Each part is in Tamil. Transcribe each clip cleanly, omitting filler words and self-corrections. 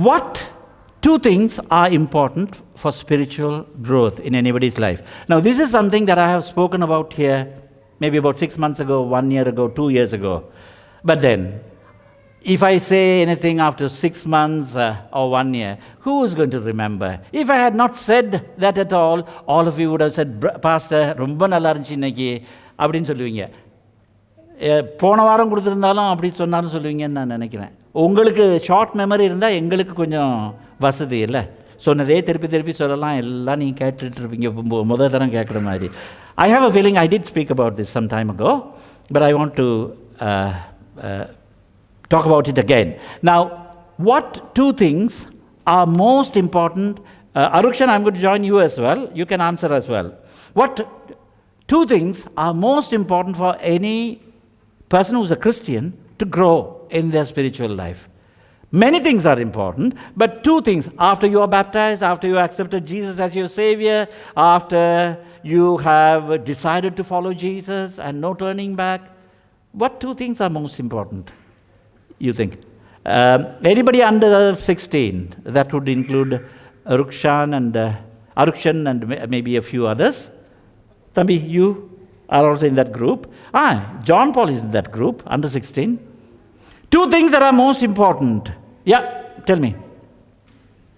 What two things are important for spiritual growth in anybody's life? Now, this is something that I have spoken about here maybe about 6 months ago, 1 year ago, 2 years ago. But then, if I say anything after 6 months or 1 year, who is going to remember? If I had not said that at all of you would have said, Pastor, ரொம்ப நல்லா இருந்துச்சு இன்னைக்கு அப்படின்னு சொல்லுவீங்க. போன வாரம் கொடுத்துருந்தாலும் அப்படி சொன்னாலும் சொல்லுவீங்கன்னு நான் நினைக்கிறேன். உங்களுக்கு ஷார்ட் மெமரி இருந்தால் எங்களுக்கு கொஞ்சம் வசதி இல்லை. சொன்னதே திருப்பி திருப்பி சொல்லலாம், எல்லாம் நீங்கள் கேட்டுட்டு இருப்பீங்க முதல் தரம் கேட்குற மாதிரி. I have a feeling I did speak about this some time ago, but I want to talk about it again. Now, what two things are most important? Arukshan, I'm going to join you as well. You can answer as well. What two things are most important for any person who's a Christian to grow in their spiritual life? Many things are important, but two things. After you are baptized, after you accepted Jesus as your Savior, after you have decided to follow Jesus and no turning back, what two things are most important, you think? Anybody under 16? That would include Arukshan and maybe a few others. Thambi, you are also in that group. John Paul is in that group, under 16. Two things that are most important. Yeah, tell me.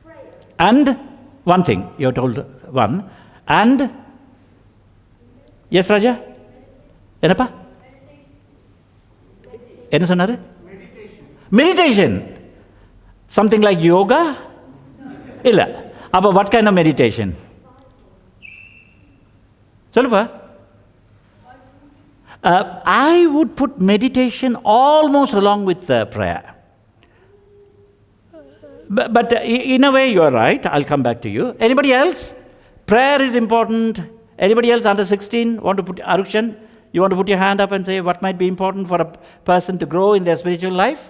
Prayer. And one thing, you told one. And, yes, Raja? Enappa? Enna sonnaru? Meditation. Something like yoga? Illa. Appa what kind of meditation? Sollupa. I would put meditation almost along with prayer. But in a way, you are right. I'll come back to you. Anybody else? Prayer is important. Anybody else under 16 want to put, Arukshan, you want to put your hand up and say what might be important for a person to grow in their spiritual life?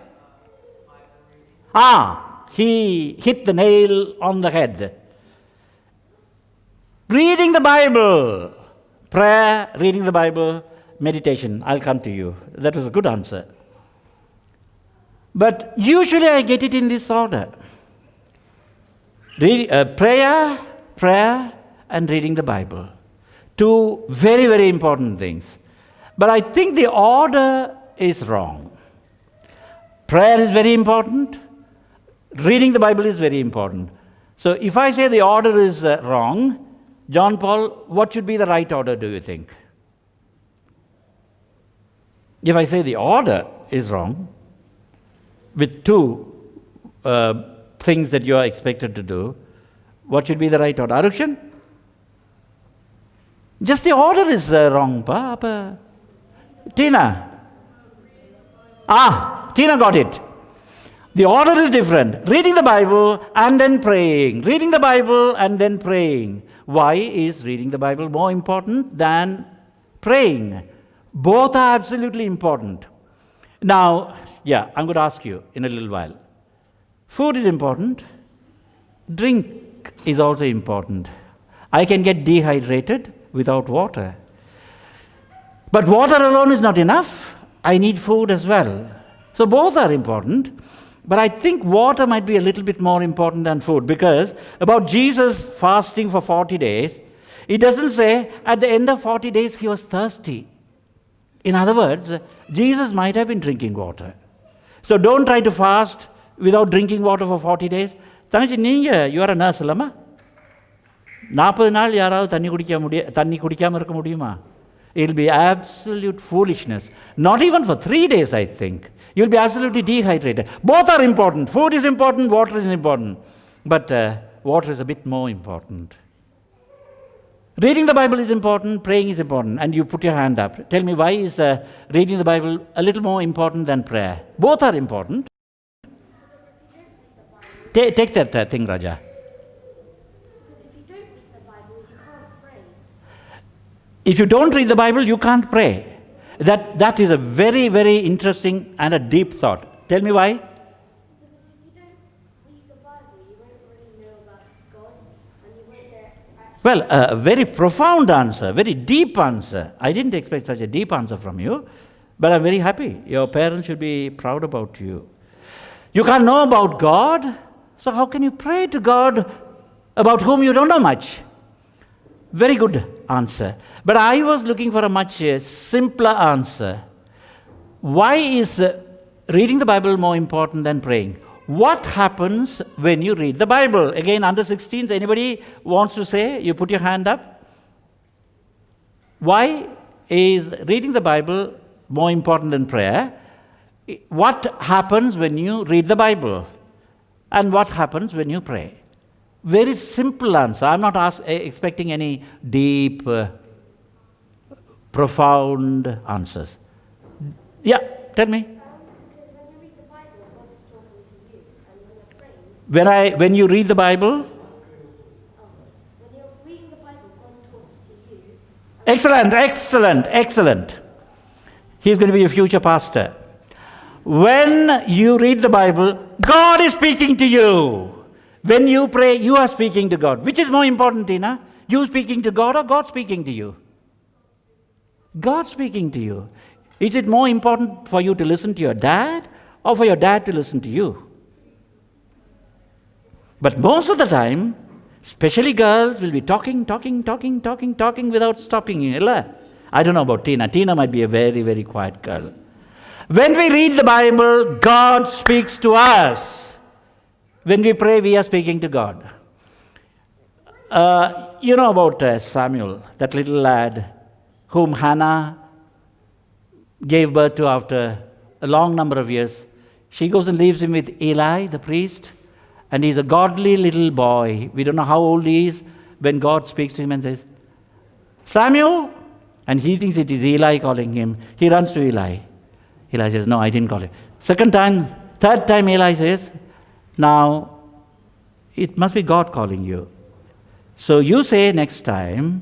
He hit the nail on the head. Reading the Bible. Prayer, reading the Bible, meditation. I'll come to you. That was a good answer. But usually I get it in this order. Prayer, and reading the Bible. Two very, very important things. But I think the order is wrong. Prayer is very important. Reading the Bible is very important. So if I say the order is wrong, John Paul, what should be the right order, do you think? If I say the order is wrong, with two things that you are expected to do, what should be the right order? Arukshan? Just the order is wrong, pa. Tina? Tina got it. The order is different. Reading the Bible and then praying. Reading the Bible and then praying. Why is reading the Bible more important than praying? Both are absolutely important. Now, I'm going to ask you in a little while. Food is important. Drink is also important. I can get dehydrated without water. But water alone is not enough. I need food as well. So both are important. But I think water might be a little bit more important than food, because about Jesus fasting for 40 days, it doesn't say at the end of 40 days he was thirsty. In other words, Jesus might have been drinking water. So don't try to fast without drinking water for 40 days. You are a nurse, lama? 40 நாள் யாராவது தண்ணி குடிக்காம இருக்க முடியுமா? It'll be absolute foolishness. Not even for 3 days, I think. You'll be absolutely dehydrated. Both are important. Food is important, water is important. But water is a bit more important. Reading the Bible is important, praying is important. And you put your hand up. Tell me, why is reading the Bible a little more important than prayer? Both are important. Take that thing, Raja. If you don't read the Bible, you can't pray. That is a very, very interesting and a deep thought. Tell me why? Because if you don't read the Bible, you won't really know about God, and you won't get Well, a very profound answer, very deep answer. I didn't expect such a deep answer from you, but I'm very happy. Your parents should be proud about you. You can't know about God So how can you pray to God about whom you don't know much? Very good answer. But I was looking for a much simpler answer. Why is reading the Bible more important than praying? What happens when you read the Bible? Again, under 16s, anybody wants to say? You put your hand up. Why is reading the Bible more important than prayer? What happens when you read the Bible? And what happens when you pray? Very simple answer. I'm not expecting any deep, profound answers. Yeah, tell me. Because when you read the Bible, God's talking to you, and when you're praying, When you read the Bible, when you're reading the Bible, God talks to you. excellent. He's going to be a future pastor. When you read the Bible, God is speaking to you. When you pray, you are speaking to God. Which is more important, Tina? You speaking to God or God speaking to you? God speaking to you. Is it more important for you to listen to your dad or for your dad to listen to you? But most of the time, especially girls, will be talking without stopping. I don't know about Tina. Tina might be a very, very quiet girl. When we read the Bible, God speaks to us. When we pray, we are speaking to God. You know about Samuel, that little lad whom Hannah gave birth to after a long number of years. She goes and leaves him with Eli, the priest, and he's a godly little boy. We don't know how old he is when God speaks to him and says, Samuel! And he thinks it is Eli calling him. He runs to Eli. Eli says, no, I didn't call him. Third time Eli says, now, it must be God calling you. So you say next time,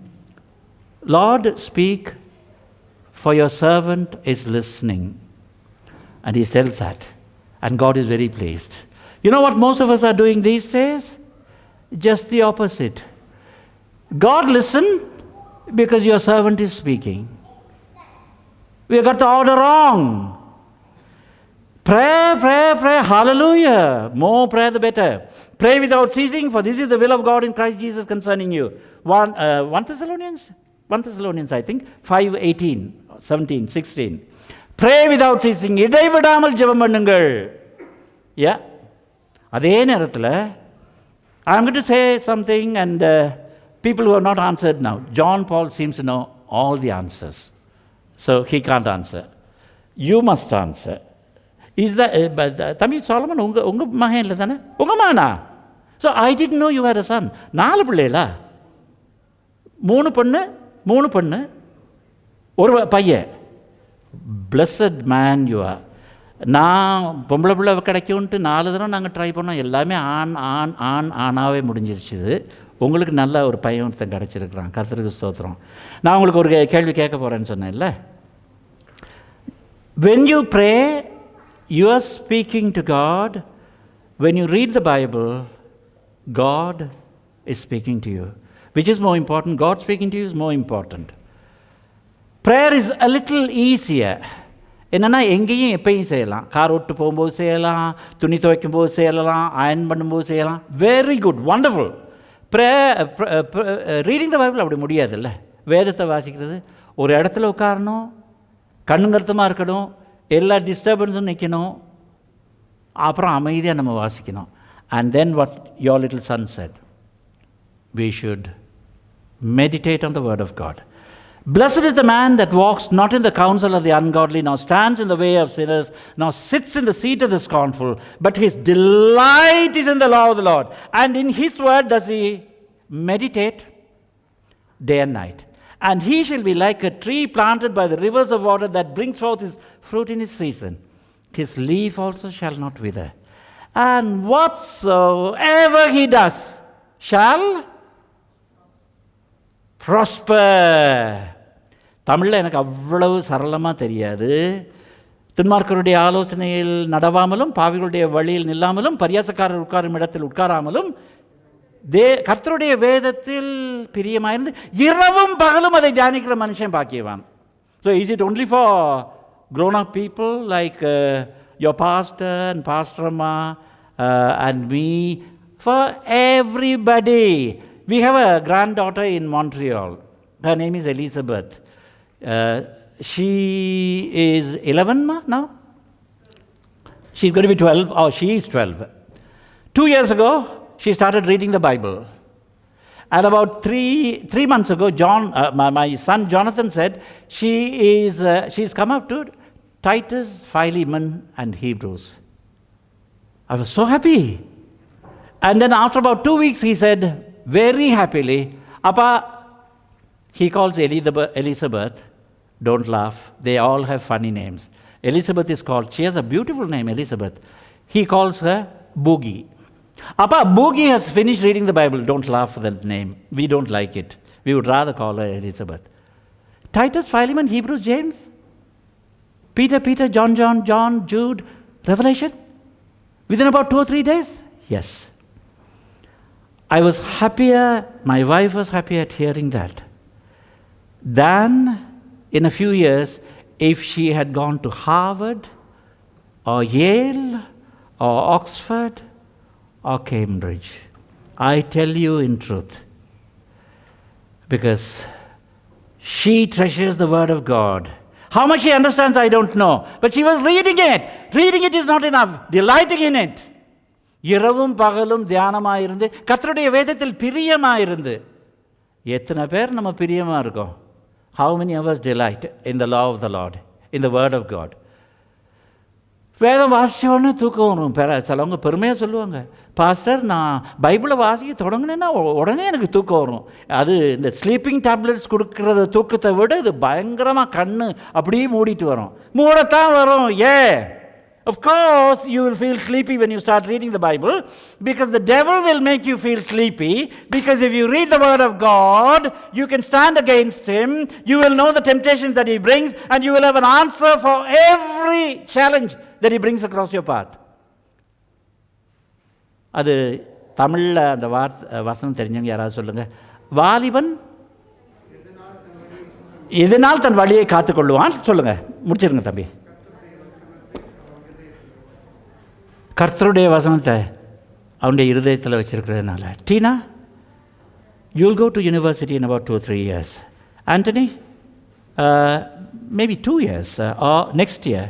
Lord, speak, for your servant is listening. And he tells that. And God is very pleased. You know what most of us are doing these days? Just the opposite. God, listen, because your servant is speaking. We got the order wrong. Pray, hallelujah. More prayer the better. Pray without ceasing, for this is the will of God in Christ Jesus concerning you. 1 Thessalonians, I think, 5:18, 17, 16. Pray without ceasing. இடைவிடாமல் ஜெபம் பண்ணுங்கள். Yeah. அதே நேரத்தில், I'm going to say something and people who have not answered now. John Paul seems to know all the answers. So he can't answer. You must answer. Is that Tamil Solomon unga mahan illa thana? Unga mana? So I didn't know you had a son. 4 பிள்ளைகளா? 3 பொண்ணு ஒரு பையன். Blessed man you are. நான் பொம்பளை பிள்ளை கிடைக்கும்ட்டு 4 தடவை நாங்கள் ட்ரை பண்ணோம். எல்லாமே ஆணாவே முடிஞ்சிருச்சுது. உங்களுக்கு நல்ல ஒரு பையன் ஒருத்தன் கிடச்சிருக்கிறான். கர்த்தருக்கு ஸ்தோத்திரம். நான் உங்களுக்கு ஒரு கேள்வி கேட்க போகிறேன்னு சொன்னேன்ல. When you pray, you are speaking to God. When you read the Bible, God is speaking to you. Which is more important? God speaking to you is more important. Prayer is a little easier. என்னென்னா எங்கேயும் எப்பயும் செய்யலாம். கார் ஓட்டு போகும்போது செய்யலாம், துணி துவைக்கும் போது செய்யலாம், அயன் பண்ணும்போது செய்யலாம். Very good, wonderful. Reading the Bible அப்படி முடியாதுல்ல. வேதத்தை வாசிக்கிறது ஒரு இடத்துல உட்காரணும், கண்ணுங்கருத்தமாக இருக்கணும், எல்லா டிஸ்டர்பன்ஸும் நிற்கணும், அப்புறம் அமைதியாக நம்ம வாசிக்கணும். And then what your little son said, we should meditate on the word of God. Blessed is the man that walks not in the counsel of the ungodly, nor stands in the way of sinners, nor sits in the seat of the scornful, but his delight is in the law of the Lord. And in his word does he meditate day and night. And he shall be like a tree planted by the rivers of water that brings forth his fruit in his season. His leaf also shall not wither. And whatsoever he does shall prosper. தமிழில் எனக்கு அவ்வளவு சரளமாக தெரியாது. துன்மார்க்கருடைய ஆலோசனையில் நடவாமலும், பாவிகளுடைய வழியில் நில்லாமலும், பரியாசக்காரர் உட்காரும் இடத்தில் உட்காராமலும், கர்த்தருடைய வேதத்தில் பிரியமாயிருந்து இரவும் பகலும் அதை தியானிக்கிற மனுஷன் பாக்கியவான். So is it only for grown-up people like your pastor and Pastor Amma and me, for everybody. We have a granddaughter in Montreal. Her name is Elizabeth. She is 11 now? She's going to be 12. Oh, she is 12. 2 years ago, she started reading the Bible. And about three months ago, my son Jonathan said, she's come up to Titus, Philemon, and Hebrews. I was so happy. And then after about 2 weeks, he said, very happily, Appa, he calls Elizabeth, don't laugh, they all have funny names. Elizabeth is called, she has a beautiful name, Elizabeth. He calls her Boogie. Appa, Boogie has finished reading the Bible. Don't laugh at that name. We don't like it. We would rather call her Elizabeth. Titus, Philemon, Hebrews, James, Peter, John, Jude, Revelation. Within about 2 or 3 days? Yes. I was happier, my wife was happier at hearing that than in a few years if she had gone to Harvard or Yale or Oxford or Cambridge. I tell you in truth, because she treasures the Word of God. How much she understands, I don't know. But she was reading it. Reading it is not enough. Delighting in it. இரவும் பகலும் தியானமாயிருந்து கர்த்தருடைய வேதத்தில் பிரியமாயிருந்து எத்தனை பேர் நம்ம பிரியமா இருக்கோம்? How many of us delight in the law of the Lord, in the word of God? வேதம் வாசிச்சோன்னு தூக்கம் வரும். சிலவங்க பெருமையாக சொல்லுவாங்க, பாஸ்டர் நான் பைபிளை வாசிக்க தொடங்கினேன்னா உடனே எனக்கு தூக்கம் வரும். அது இந்த ஸ்லீப்பிங் டேப்லெட்ஸ் கொடுக்குற தூக்கத்தை விட இது பயங்கரமாக கண்ணு அப்படியே மூடிட்டு வரும். மூடத்தான் வரும். Of course, you will feel sleepy when you start reading the Bible, because the devil will make you feel sleepy, because if you read the Word of God, you can stand against him, you will know the temptations that he brings, and you will have an answer for every challenge that he brings across your path. அது தமிழில் அந்த வசனம் தெரிஞ்சவங்க யாராவது சொல்லுங்கள். வாலிபன் எதனால் தன் வழியை காத்துக்கொள்ளுவான்? சொல்லுங்கள், முடிச்சிருங்க தம்பி. கர்த்தருடைய வசனத்தை அவனுடைய இருதயத்தில் வச்சிருக்கிறதுனால. Tina, you'll go to university in about 2 or 3 years. Anthony, maybe 2 years or next year.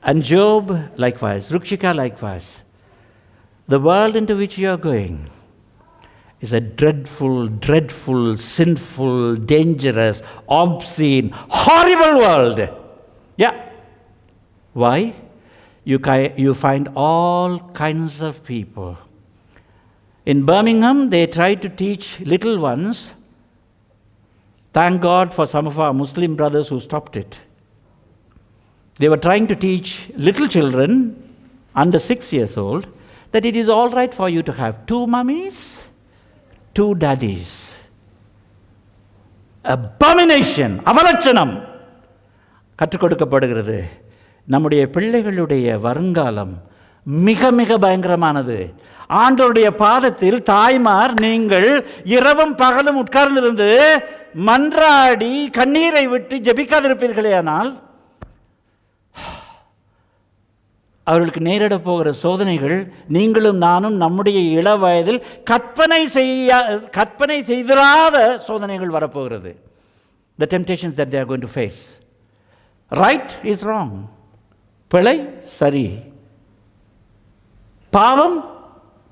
And Job likewise, Rukshika likewise. The world into which you are going is a dreadful, sinful, dangerous, obscene, horrible world. Yeah. Why? You find all kinds of people. In Birmingham, they tried to teach little ones. Thank God for some of our Muslim brothers who stopped it. They were trying to teach little children under 6 years old that it is all right for you to have 2 mummies, 2 daddies. Abomination, அவலட்சணம் கற்றுக் கொடுக்கப்படுகிறது. நம்முடைய பிள்ளைகளுடைய வருங்காலம் மிக மிக பயங்கரமானது. ஆண்டவருடைய பாதத்தில் தாய்மார் நீங்கள் இரவும் பகலும் உட்கார்ந்திருந்து மன்றாடி கண்ணீரை விட்டு ஜெபிக்காதிருப்பீர்களே, ஆனால் அவர்களுக்கு நேரிட போகிற சோதனைகள் நீங்களும் நானும் நம்முடைய இள வயதில் கற்பனை செய்திராத சோதனைகள் வரப்போகிறது. The temptations that they are going to face. Right is wrong. பிழை சரி,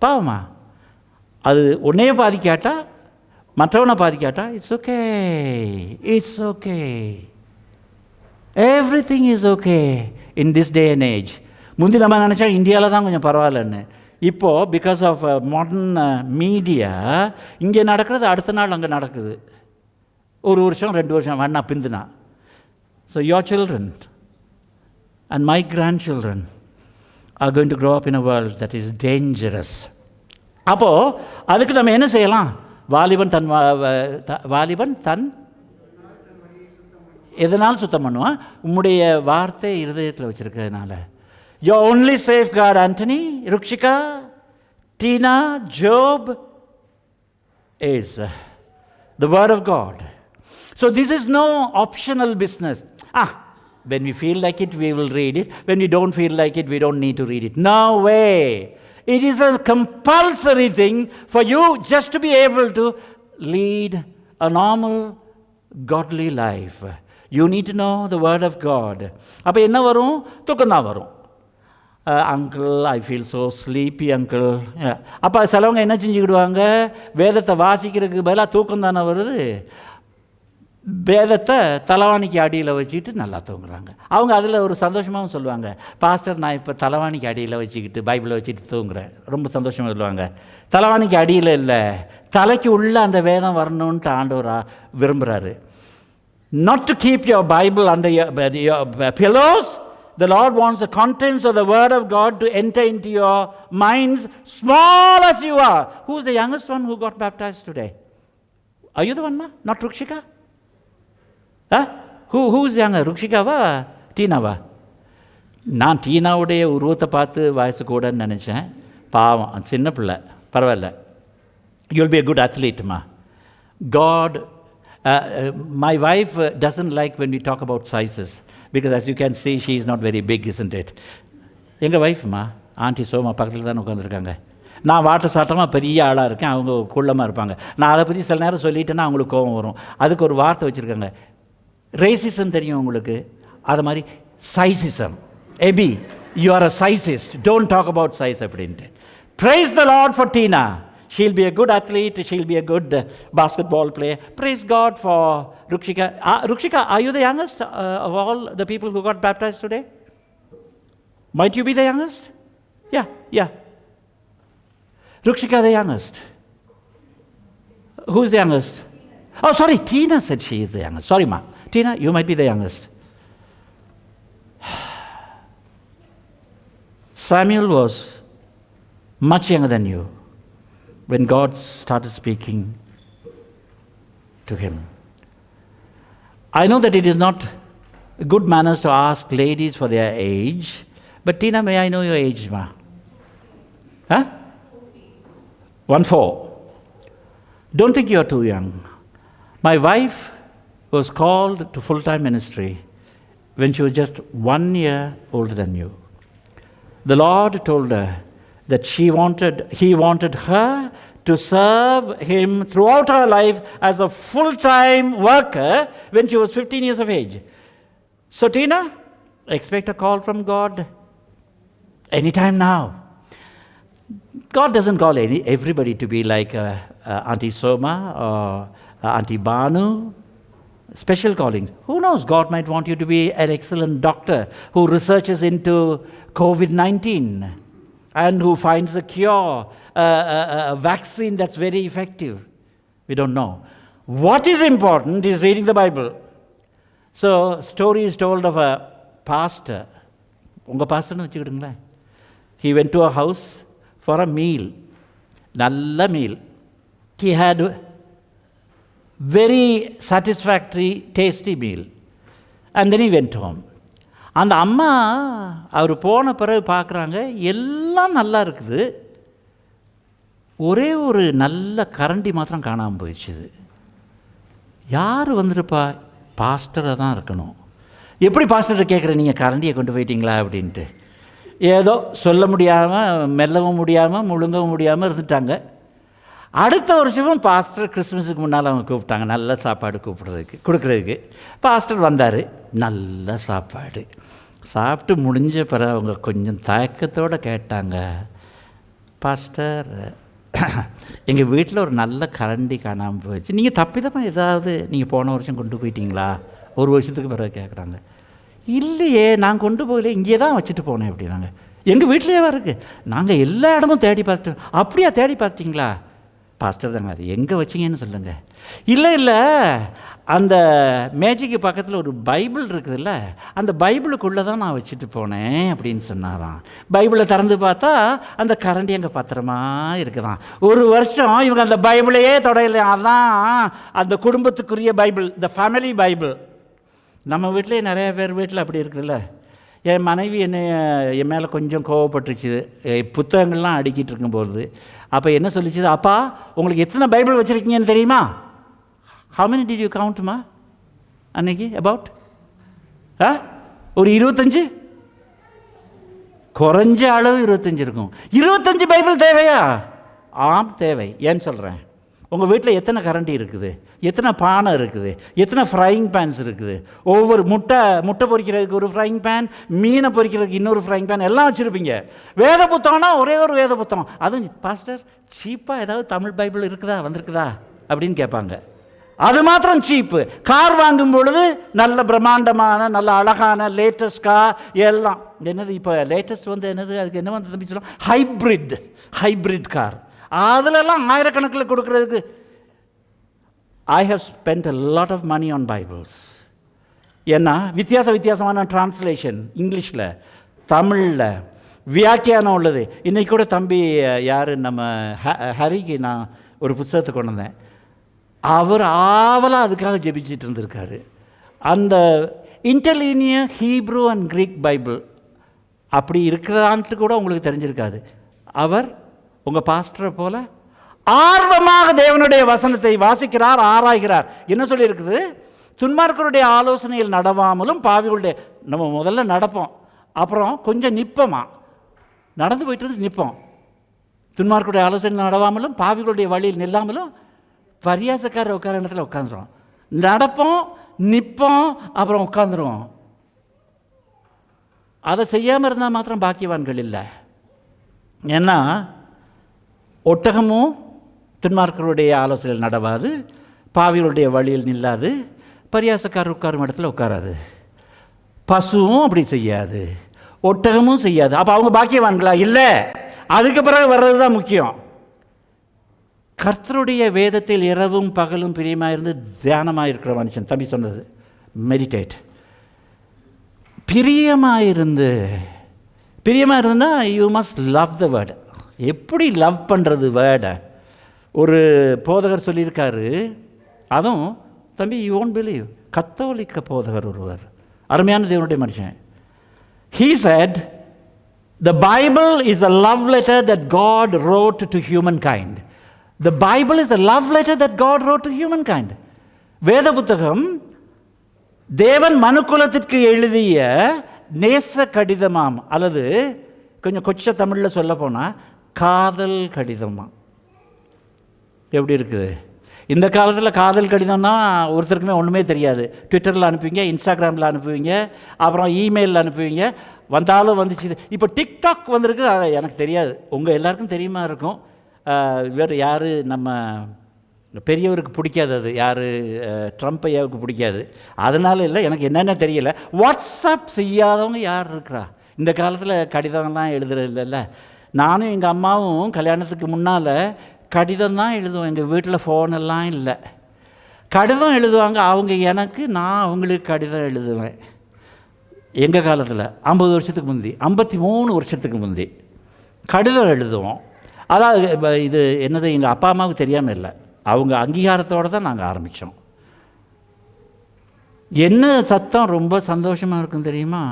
பாவமா அது உன்னையே பாதிக்காட்டா மற்றவனை பாதிக்காட்டா it's okay everything is okay in this day and age. முந்தி நம்ம நினச்சா இந்தியாவில் தான் கொஞ்சம் பரவாயில்லன்னு. இப்போது பிகாஸ் ஆஃப் மாடர்ன் மீடியா இங்கே நடக்கிறது அடுத்த நாள் அங்கே நடக்குது. 1 வருஷம் 2 வருஷம் வேணா பிந்துனா. So your children and my grandchildren are going to grow up in a world that is dangerous. அப்போ அதுக்கு நம்ம என்ன செய்யலாம்? வாலிபன் தன் எதனால் சுத்தம் பண்ணுவான்? உம்முடைய வார்த்தை இருதயத்தில் வச்சிருக்கிறதுனால. Your only safeguard, Anthony, Rukshika, Tina, Job, is the Word of God. So this is no optional business. When we feel like it, we will read it. When we don't feel like it, we don't need to read it. No way. It is a compulsory thing for you just to be able to lead a normal, godly life. You need to know the Word of God. அப்போ என்ன வரும்? தூக்கம்தான் வரும். Uncle, I feel so sleepy uncle. அப்போ சிலவங்க என்ன செஞ்சுக்கிடுவாங்க? வேதத்தை வாசிக்கிறதுக்கு பதிலாக தூக்கம் தானே வருது, வேதத்தை தலைவாணிக்கு அடியில் வச்சுக்கிட்டு நல்லா தூங்குறாங்க. அவங்க அதில் ஒரு சந்தோஷமாகவும் சொல்லுவாங்க, பாஸ்டர் நான் இப்போ தலைவாணிக்கு அடியில் வச்சுக்கிட்டு பைபிளை வச்சுட்டு தூங்குறேன். ரொம்ப சந்தோஷமாக சொல்லுவாங்க. தலைவாணிக்கு அடியில் இல்லை, தலைக்கு உள்ளே அந்த வேதம் வரணுன்ட்டு ஆண்டவராக விரும்புகிறாரு. Not to keep your Bible under your pillows. The Lord wants the contents of the Word of God to enter into your minds, small as you are. Who's the youngest one who got baptized today? Are you the one, ma? Not Rukshika? Who's younger? Rukshikava? Teenava? நான் டீனாவுடைய உருவத்தை பார்த்து வயசு கூடன்னு நினச்சேன். பாவம், சின்ன பிள்ளை, பரவாயில்ல. You'll be a good athlete, ma. God, my wife doesn't like when we talk about sizes, because as you can see, she is not very big, isn't it? எங்கள் ஒய்ஃப்மா, ஆண்டி சோமா பக்கத்தில் தானே உட்காந்துருக்காங்க. நான் வாட்ட சாட்டமாக பெரிய ஆளாக இருக்கேன், அவங்க குள்ளமாக இருப்பாங்க. நான் அதை பற்றி சில நேரம் சொல்லிட்டேன்னா அவங்களுக்கு கோபம் வரும். அதுக்கு ஒரு வார்த்தை வச்சுருக்காங்க, ரேசிசம் தெரியும் உங்களுக்கு, அது மாதிரி சைசிசம். எபி, you are a sizeist, don't talk about size அப்படின்ட்டு. Praise the Lord for Tina. She'll be a good athlete, she'll be a good basketball player. Praise God for Rukshika. Rukshika, are you the youngest of all the people who got baptized today? Might you be the youngest? Yeah. Rukshika the youngest. Who's the youngest? Oh, sorry, Tina said she is the youngest. Sorry, ma. Tina, you might be the youngest. Samuel was much younger than you when God started speaking to him. I know that it is not good manners to ask ladies for their age, but Tina, may I know your age, ma? 14. Don't think you are too young. My wife was called to full-time ministry when she was just 1 year older than you. The Lord told her that He wanted her to serve Him throughout her life as a full-time worker when she was 15 years of age. So Tina, expect a call from God anytime now. God doesn't call everybody to be like Auntie Soma or Auntie Banu. Special callings. Who knows? God might want you to be an excellent doctor who researches into COVID-19 and who finds a cure, a vaccine that's very effective. We don't know. What is important is reading the Bible. So, story is told of a pastor. Unga pastor nu vechukudunga. He went to a house for a meal. Nalla meal. He had very satisfactory, tasty meal. And then he went home. அந்த அம்மா அவர் போன பிறகு பார்க்குறாங்க, எல்லாம் நல்லா இருக்குது, ஒரே ஒரு நல்ல கரண்டி மாத்திரம் காணாமல் போயிடுச்சுது. யார் வந்துருப்பா? பாஸ்டராக தான் இருக்கணும். எப்படி பாஸ்டரை கேட்குற, நீங்கள் கரண்டியை கொண்டு போயிட்டீங்களா அப்படின்ட்டு. ஏதோ சொல்ல முடியாமல், மெல்லவும் முடியாமல், முழுங்கவும் முடியாமல் இருந்துட்டாங்க. அடுத்த வருஷமும் பாஸ்டர் கிறிஸ்மஸுக்கு முன்னால் அவங்க கூப்பிட்டாங்க நல்ல சாப்பாடு கொடுக்குறதுக்கு. பாஸ்டர் வந்தார், நல்ல சாப்பாடு சாப்பிட்டு முடிஞ்ச பிறகு அவங்க கொஞ்சம் தயக்கத்தோடு கேட்டாங்க, பாஸ்டர் எங்கள் வீட்டில் ஒரு நல்ல கரண்டி காணாமல் போயிடுச்சு, நீங்கள் தப்பிதமாக ஏதாவது நீங்கள் போன வருஷம் கொண்டு போயிட்டீங்களா? ஒரு வருஷத்துக்கு பிறகு கேட்குறாங்க. இல்லையே, நான் கொண்டு போகல, இங்கே தான் வச்சுட்டு போனேன் அப்படின்னாங்க. எங்கள் வீட்டிலேயே இருக்குது, நாங்கள் எல்லா இடமும் தேடி பார்த்துட்டோம். அப்படியா, தேடி பார்த்தீங்களா? பாஸ்டர் தாங்க, அது எங்கே வச்சிங்கன்னு சொல்லுங்கள். இல்லை, அந்த மேஜைக்கு பக்கத்தில் ஒரு பைபிள் இருக்குதுல்ல, அந்த பைபிளுக்குள்ளே தான் நான் வச்சுட்டு போனேன் அப்படின்னு சொன்னாராம். பைபிளை திறந்து பார்த்தா அந்த கரண்டி அங்கே பத்திரமா இருக்குதான். ஒரு வருஷம் இவங்க அந்த பைபிளையே தொடையில. அதான் அந்த குடும்பத்துக்குரிய பைபிள், இந்த ஃபேமிலி பைபிள். நம்ம வீட்டிலே நிறைய பேர் வீட்டில் அப்படி இருக்குதுல்ல. என் மனைவி என் மேலே கொஞ்சம் கோவப்பட்டுருச்சு, புத்தகங்கள்லாம் அடுக்கிட்டு இருக்கும்போது. அப்போ என்ன சொல்லிச்சு, அப்பா உங்களுக்கு எத்தனை பைபிள் வச்சுருக்கீங்கன்னு தெரியுமா? How many did you count, ma? அன்னைக்கு about ஒரு 25. குறைஞ்ச அளவு 25 இருக்கும். 25 பைபிள் தேவையா? ஆம், தேவை. ஏன்னு சொல்கிறேன், உங்கள் வீட்டில் எத்தனை கரண்டி இருக்குது, எத்தனை பானை இருக்குது, எத்தனை ஃப்ரைங் பேன்ஸ் இருக்குது, ஒவ்வொரு முட்டை பொரிக்கிறதுக்கு ஒரு ஃப்ரைங் பேன், மீனை பொரிக்கிறதுக்கு இன்னொரு ஃப்ரைங் பேன் எல்லாம் வச்சுருப்பீங்க. வேத புத்தகம்னா ஒரே ஒரு வேத புத்தகம். அதுவும் பாஸ்டர் சீப்பாக ஏதாவது தமிழ் பைபிள் இருக்குதா, வந்திருக்குதா அப்படின்னு கேட்பாங்க. அது மாத்திரம் சீப்பு. கார் வாங்கும் பொழுது நல்ல பிரம்மாண்டமான, நல்ல அழகான லேட்டஸ்ட் கார் எல்லாம். என்னது இப்போ லேட்டஸ்ட் வந்து என்னது, அதுக்கு என்ன வந்து தம்பி சொல்லுவோம், ஹைப்ரிட் கார். அதிலெல்லாம் ஆயிரக்கணக்கில் கொடுக்குறதுக்கு. I have spent a lot of money on Bibles. ஏன்னா வித்தியாசமான டிரான்ஸ்லேஷன், இங்கிலீஷில், தமிழில் வியாக்கியானம் உள்ளது. இன்றைக்கி கூட தம்பி யார், நம்ம ஹரிக்கு நான் ஒரு புத்தகத்தை கொண்டு வந்தேன். அவர் ஆவலாக அதுக்காக ஜெபிச்சிட்டு இருந்திருக்காரு. அந்த இன்டர்லீனியர் ஹீப்ரூ அண்ட் கிரீக் பைபிள் அப்படி இருக்கிறதான்ட்டு கூட உங்களுக்கு தெரிஞ்சிருக்காது. அவர் உங்கள் பாஸ்டரை போல் ஆர்வமாக தேவனுடைய வசனத்தை வாசிக்கிறார், ஆராய்கிறார். என்ன சொல்லியிருக்குது, துன்மார்க்கருடைய ஆலோசனையில் நடவாமலும் பாவிகளுடைய. நம்ம முதல்ல நடப்போம், அப்புறம் கொஞ்சம் நிற்போமா, நடந்து போயிட்டு நிற்போம். துன்மார்க்கருடைய ஆலோசனை நடவாமலும் பாவிகளுடைய வழியில் நில்லாமலும் பரியாசக்காரர் உட்கார இடத்துல உட்காந்துருவோம். நடப்போம், நிற்போம், அப்புறம் உட்காந்துருவோம். அதை செய்யாமல் இருந்தால் மாத்திரம் பாக்கியவான்கள் இல்லை. ஏன்னா ஒட்டகமும் துன்மார்க்கருடைய ஆலோசனையில் நடவாது, பாவிகளுடைய வழியில் நில்லாது, பரியாசக்காரர் உட்காரும் இடத்துல உட்காராது, பசுவும் அப்படி செய்யாது, ஒட்டகமும் செய்யாது. அப்போ அவங்க பாக்கியவான்களா? இல்லை. அதுக்கு பிறகு வர்றது தான் முக்கியம். கர்த்தருடைய வேதத்தில் இரவும் பகலும் பிரியமாக இருந்து தியானமாக இருக்கிற மனுஷன், தம்பி சொன்னது மெடிடேட். பிரியமாக இருந்துன்னா you must love the word. எப்படி லவ் பண்ணுறது வேர்டை? ஒரு போதகர் சொல்லியிருக்காரு, அதுவும் தம்பி யூ ஓன்ட் பிலீவ், கத்தோலிக்க போதகர் ஒருவர், அருமையான தேவனுடைய மனுஷன். He said, the Bible is a love letter that God wrote to humankind. The Bible is the love letter that God wrote to humankind. வேத புத்தகம் தேவன் மனுக்குலத்திற்கு எழுதிய நேச கடிதமாம், அல்லது கொஞ்சம் கொச்ச தமிழில் சொல்ல போனால் காதல் கடிதமா. எப்படி இருக்குது இந்த காலத்தில்? காதல் கடிதம்னா ஒருத்தருக்குமே ஒன்றுமே தெரியாது. ட்விட்டரில் அனுப்புவீங்க, இன்ஸ்டாகிராமில் அனுப்புவீங்க, அப்புறம் இமெயிலில் அனுப்புவீங்க, வந்தாலும் வந்துச்சு. இப்போ டிக்டாக் வந்திருக்கு, அது எனக்கு தெரியாது, உங்கள் எல்லாருக்கும் தெரியுமா இருக்கும். வேறு யார், நம்ம பெரியவருக்கு பிடிக்காது அது, யார், ட்ரம்ப் ஐயாவுக்கு பிடிக்காது. அதனால இல்லை, எனக்கு என்னென்ன தெரியல. வாட்ஸ்அப் செய்யாதவங்க யார் இருக்கிறா இந்த காலத்தில்? கடிதம்லாம் எழுதுறது இல்லைல்ல. நானும் எங்கள் அம்மாவும் கல்யாணத்துக்கு முன்னால் கடிதம் தான் எழுதுவோம். எங்கள் வீட்டில் ஃபோனெல்லாம் இல்லை. கடிதம் எழுதுவாங்க அவங்க எனக்கு, நான் அவங்களுக்கு கடிதம் எழுதுவேன். எங்கள் காலத்தில் 50 வருஷத்துக்கு முந்தி, 53 வருஷத்துக்கு முந்தி கடிதம் எழுதுவோம். அதாவது இது என்னது, எங்கள் அப்பா அம்மாவுக்கு தெரியாமல் இல்லை, அவங்க அங்கீகாரத்தோடு தான் நாங்கள் ஆரம்பித்தோம். என்ன சத்தம் ரொம்ப சந்தோஷமாக இருக்கும் தெரியுமா?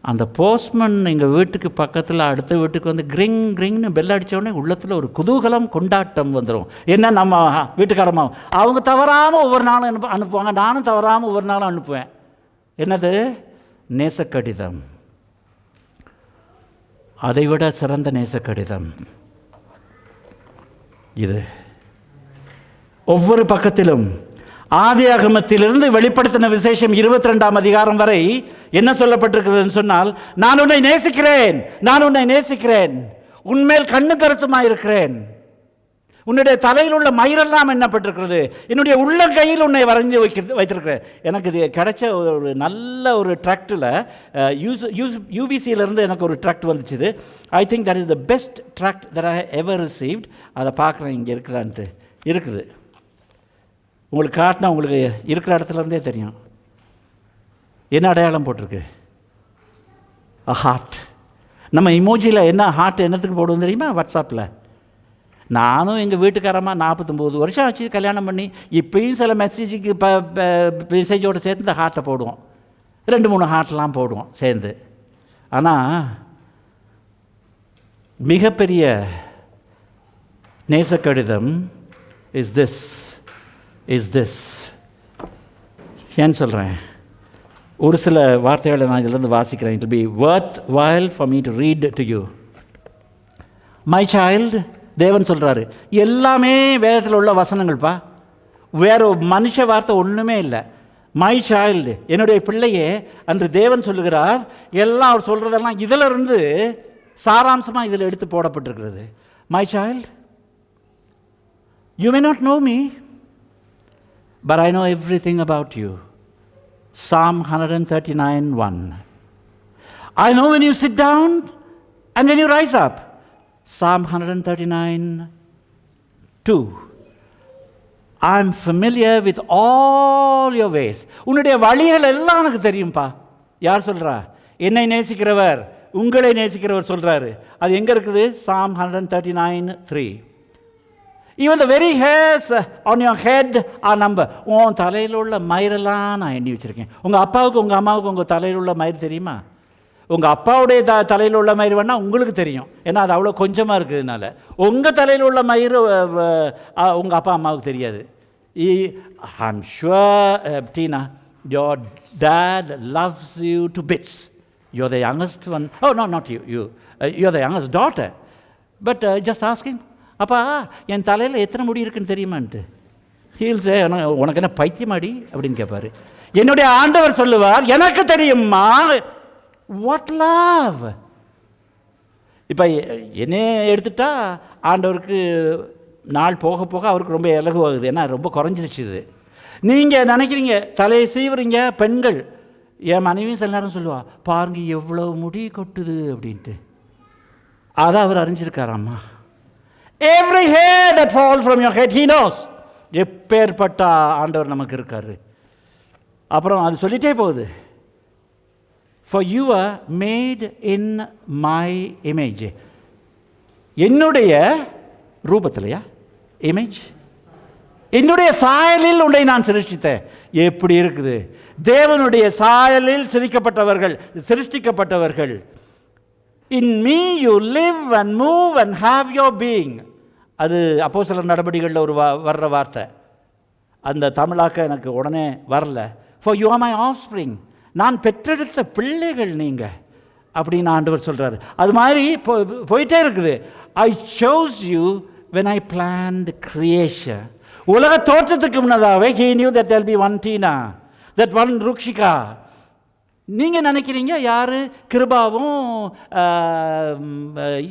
அந்த போஸ்ட்மேன் எங்கள் வீட்டுக்கு பக்கத்தில் அடுத்த வீட்டுக்கு வந்து கிரிங் கிரிங்னு பெல் அடித்தோடனே உள்ளத்தில் ஒரு குதூகலம், கொண்டாட்டம் வந்துடும். என்ன, நம்ம வீட்டுக்காரம்மா அவங்க தவறாமல் ஒவ்வொரு நாளும் அனுப்புவாங்க, நானும் தவறாமல் ஒவ்வொரு நாளும் அனுப்புவேன். என்னது? நேசக்கடிதம். அதைவிட சிறந்த நேசக்கடிதம் இது. ஒவ்வொரு பக்கத்திலும் ஆதியாகமத்திலிருந்து வெளிப்படுத்தின விசேஷம் 22ஆம் அதிகாரம் வரை என்ன சொல்லப்பட்டிருக்கிறதுன்னு சொன்னால், நான் உன்னை நேசிக்கிறேன், நான் உன்னை நேசிக்கிறேன், உன்மேல் கண்ணு கருத்துமாயிருக்கிறேன், உன்னுடைய தலையில் உள்ள மயிரெல்லாம் என்னப்பட்டிருக்கிறது, என்னுடைய உள்ளங்கையில் உன்னை வரைஞ்சி வைத்திருக்கிறேன். எனக்கு இது கிடைச்ச ஒரு நல்ல ஒரு ட்ராக்டில் யூபிசியிலேருந்து எனக்கு ஒரு ட்ராக்ட் வந்துச்சு. I think that is the best tract that I ever received. அதை பார்க்குறேன் இங்கே இருக்குதான்ட்டு. இருக்குது, உங்களுக்கு காட்டினா உங்களுக்கு இருக்கிற இடத்துலேருந்தே தெரியும். என்ன அடையாளம் போட்டிருக்கு? அ ஹார்ட். நம்ம இமோஜியில் என்ன ஹார்ட் என்னத்துக்கு போடுவோம் தெரியுமா? வாட்ஸ்அப்பில். நானும் எங்கள் வீட்டுக்காரமாக 49 வருஷம் ஆச்சு கல்யாணம் பண்ணி, இப்போயும் சில மெசேஜுக்கு மெசேஜோடு சேர்த்து இந்த ஹார்ட்டை போடுவோம், 2-3 ஹார்ட்லாம் போடுவோம் சேர்ந்து. ஆனால் மிகப்பெரிய நேசக்கடிதம் இஸ் திஸ். ஏன்னு சொல்கிறேன், ஒரு சில வார்த்தைகளை நான் இதிலிருந்து வாசிக்கிறேன். It will be worth while for me to read to you. My child, தேவன் சொல்கிறாரு, எல்லாமே வேதத்தில் உள்ள வசனங்கள்ப்பா, வேறு மனுஷ வார்த்தை ஒன்றுமே இல்லை. மை சைல்டு, என்னுடைய பிள்ளையே அன்று தேவன் சொல்லுகிறார். எல்லாம் அவர் சொல்கிறதெல்லாம் இதிலிருந்து சாராம்சமாக இதில் எடுத்து போடப்பட்டிருக்கிறது. My child, you may not know me, but I know everything about you. Psalm 139:1. I know when you sit down and when you rise up. Psalm 139:2. I am familiar with all your ways. உன்னுடைய வழிகள் எல்லாம் எனக்கு தெரியும்பா. யார் சொல்கிறா? என்னை நேசிக்கிறவர், உங்களை நேசிக்கிறவர் சொல்கிறாரு. அது எங்கே இருக்குது? Psalm 139:3. Even the very hairs on your head are numbered. உன் தலையில் உள்ள மயிரெல்லாம் நான் எண்ணி வச்சுருக்கேன். உங்கள் அப்பாவுக்கு உங்கள் அம்மாவுக்கு உங்கள் தலையில் உள்ள மயிர் தெரியுமா? உங்கள் அப்பாவுடைய தலையில் உள்ள மயிர் வேணால் உங்களுக்கு தெரியும், ஏன்னா அது அவ்வளோ கொஞ்சமாக இருக்கிறதுனால. உங்கள் தலையில் உள்ள மயிர் உங்கள் அப்பா அம்மாவுக்கு தெரியாது. I'm sure, Tina, your dad loves you to bits. You're the youngest one. Oh, no, not you. You're the youngest daughter. But just ask him, அப்பா என் தலையில் எத்தனை முடி இருக்குன்னு தெரியுமான்ட்டு. ஹீல்ஸ் உனக்கு என்ன பைத்தியமாடி அப்படின்னு கேட்பார். என்னுடைய ஆண்டவர் சொல்லுவார், எனக்கு தெரியுமா. What love! இப்போ என்னையே எடுத்துட்டா ஆண்டவருக்கு நாள் போக போக அவருக்கு ரொம்ப இலகுவாகுது, ஏன்னா ரொம்ப குறைஞ்சிருச்சு இது. நீங்கள் நினைக்கிறீங்க தலையை சீவுறீங்க பெண்கள். என் மனைவியும் சில நேரம் சொல்லுவா, பாருங்க எவ்வளோ முடி கொட்டுது அப்படின்ட்டு. அதை அவர் அறிஞ்சிருக்காராம்மா. Every hair that falls from your head, he knows. எப்பேற்பட்ட ஆண்டவர் நமக்கு இருக்காரு. அப்புறம் அது சொல்லிட்டே போகுது. For you are made in my image. என்னுடைய ரூபத்திலையா? இமேஜ். என்னுடைய சாயலில் உன்னை நான் சிருஷ்டித்தேன். எப்படி இருக்குது? தேவனுடைய சாயலில் சிருஷ்டிக்கப்பட்டவர்கள். In me you live and move and have your being. அது அப்போஸ்தலர் நடபடிகளில் ஒரு வர்ற வார்த்தை. அந்த தமிழாக்க எனக்கு உடனே வரல. For you are my offspring. நான் பெற்றெடுத்த பிள்ளைகள் நீங்கள் அப்படின்னு ஆண்டவர் சொல்கிறாரு. அது மாதிரி போயிட்டே இருக்குது. I chose you when I planned creation. உலக தோற்றத்துக்கு முன்னதாகவே he knew that there will be one Tina, that one Rukshika. நீங்கள் நினைக்கிறீங்க யார்? கிருபாவும்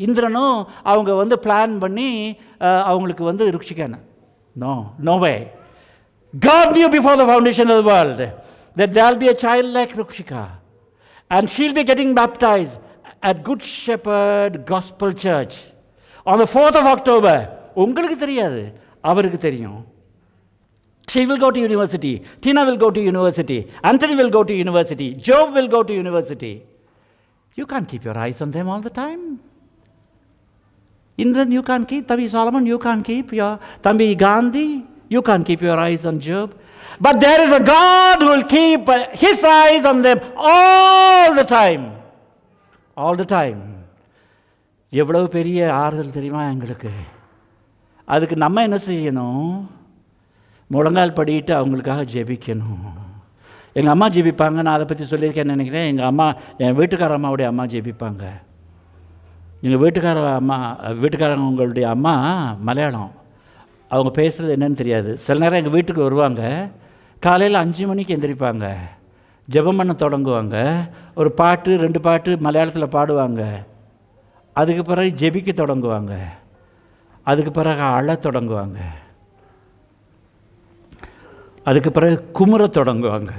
இந்திரனும் அவங்க வந்து பிளான் பண்ணி அவங்களுக்கு வந்து ருக்ஷிகான்னு. No way. God knew before the foundation of the world that there will be a child like Rukshika, and she'll be getting baptized at Good Shepherd Gospel Church on the 4th of October. உங்களுக்கு தெரியாது, அவருக்கு தெரியும். She will go to university. Tina will go to university. Anthony will go to university. Job will go to university. You can't keep your eyes on them all the time. Indran, you can't keep. Thambi Solomon, you can't keep. Your Thambi Gandhi, you can't keep your eyes on Job. But there is a God who will keep his eyes on them all the time. All the time. எவ்வளவு பெரிய ஆறுதல் தெரியுமா எங்களுக்கு? அதுக்கு நம்ம என்ன செய்யணும்? முழங்கால் படிட்டு அவங்களுக்காக ஜெபிக்கணும். எங்கள் அம்மா ஜெபிப்பாங்க. நான் அதை பற்றி சொல்லியிருக்கேன்னு நினைக்கிறேன். என் வீட்டுக்கார அம்மாவுடைய அம்மா ஜெபிப்பாங்க. எங்கள் வீட்டுக்காரங்களுடைய அம்மா மலையாளம். அவங்க பேசுகிறது என்னன்னு தெரியாது. சில நேரம் எங்கள் வீட்டுக்கு வருவாங்க. காலையில் 5 மணிக்கு எந்திரிப்பாங்க. ஜெபம் பண்ண தொடங்குவாங்க. ஒரு பாட்டு 2 பாட்டு மலையாளத்தில் பாடுவாங்க. அதுக்கு பிறகு ஜெபிக்க தொடங்குவாங்க. அதுக்கு பிறகு அழ தொடங்குவாங்க. அதுக்கு பிறகு குமுற தொடங்குவாங்க.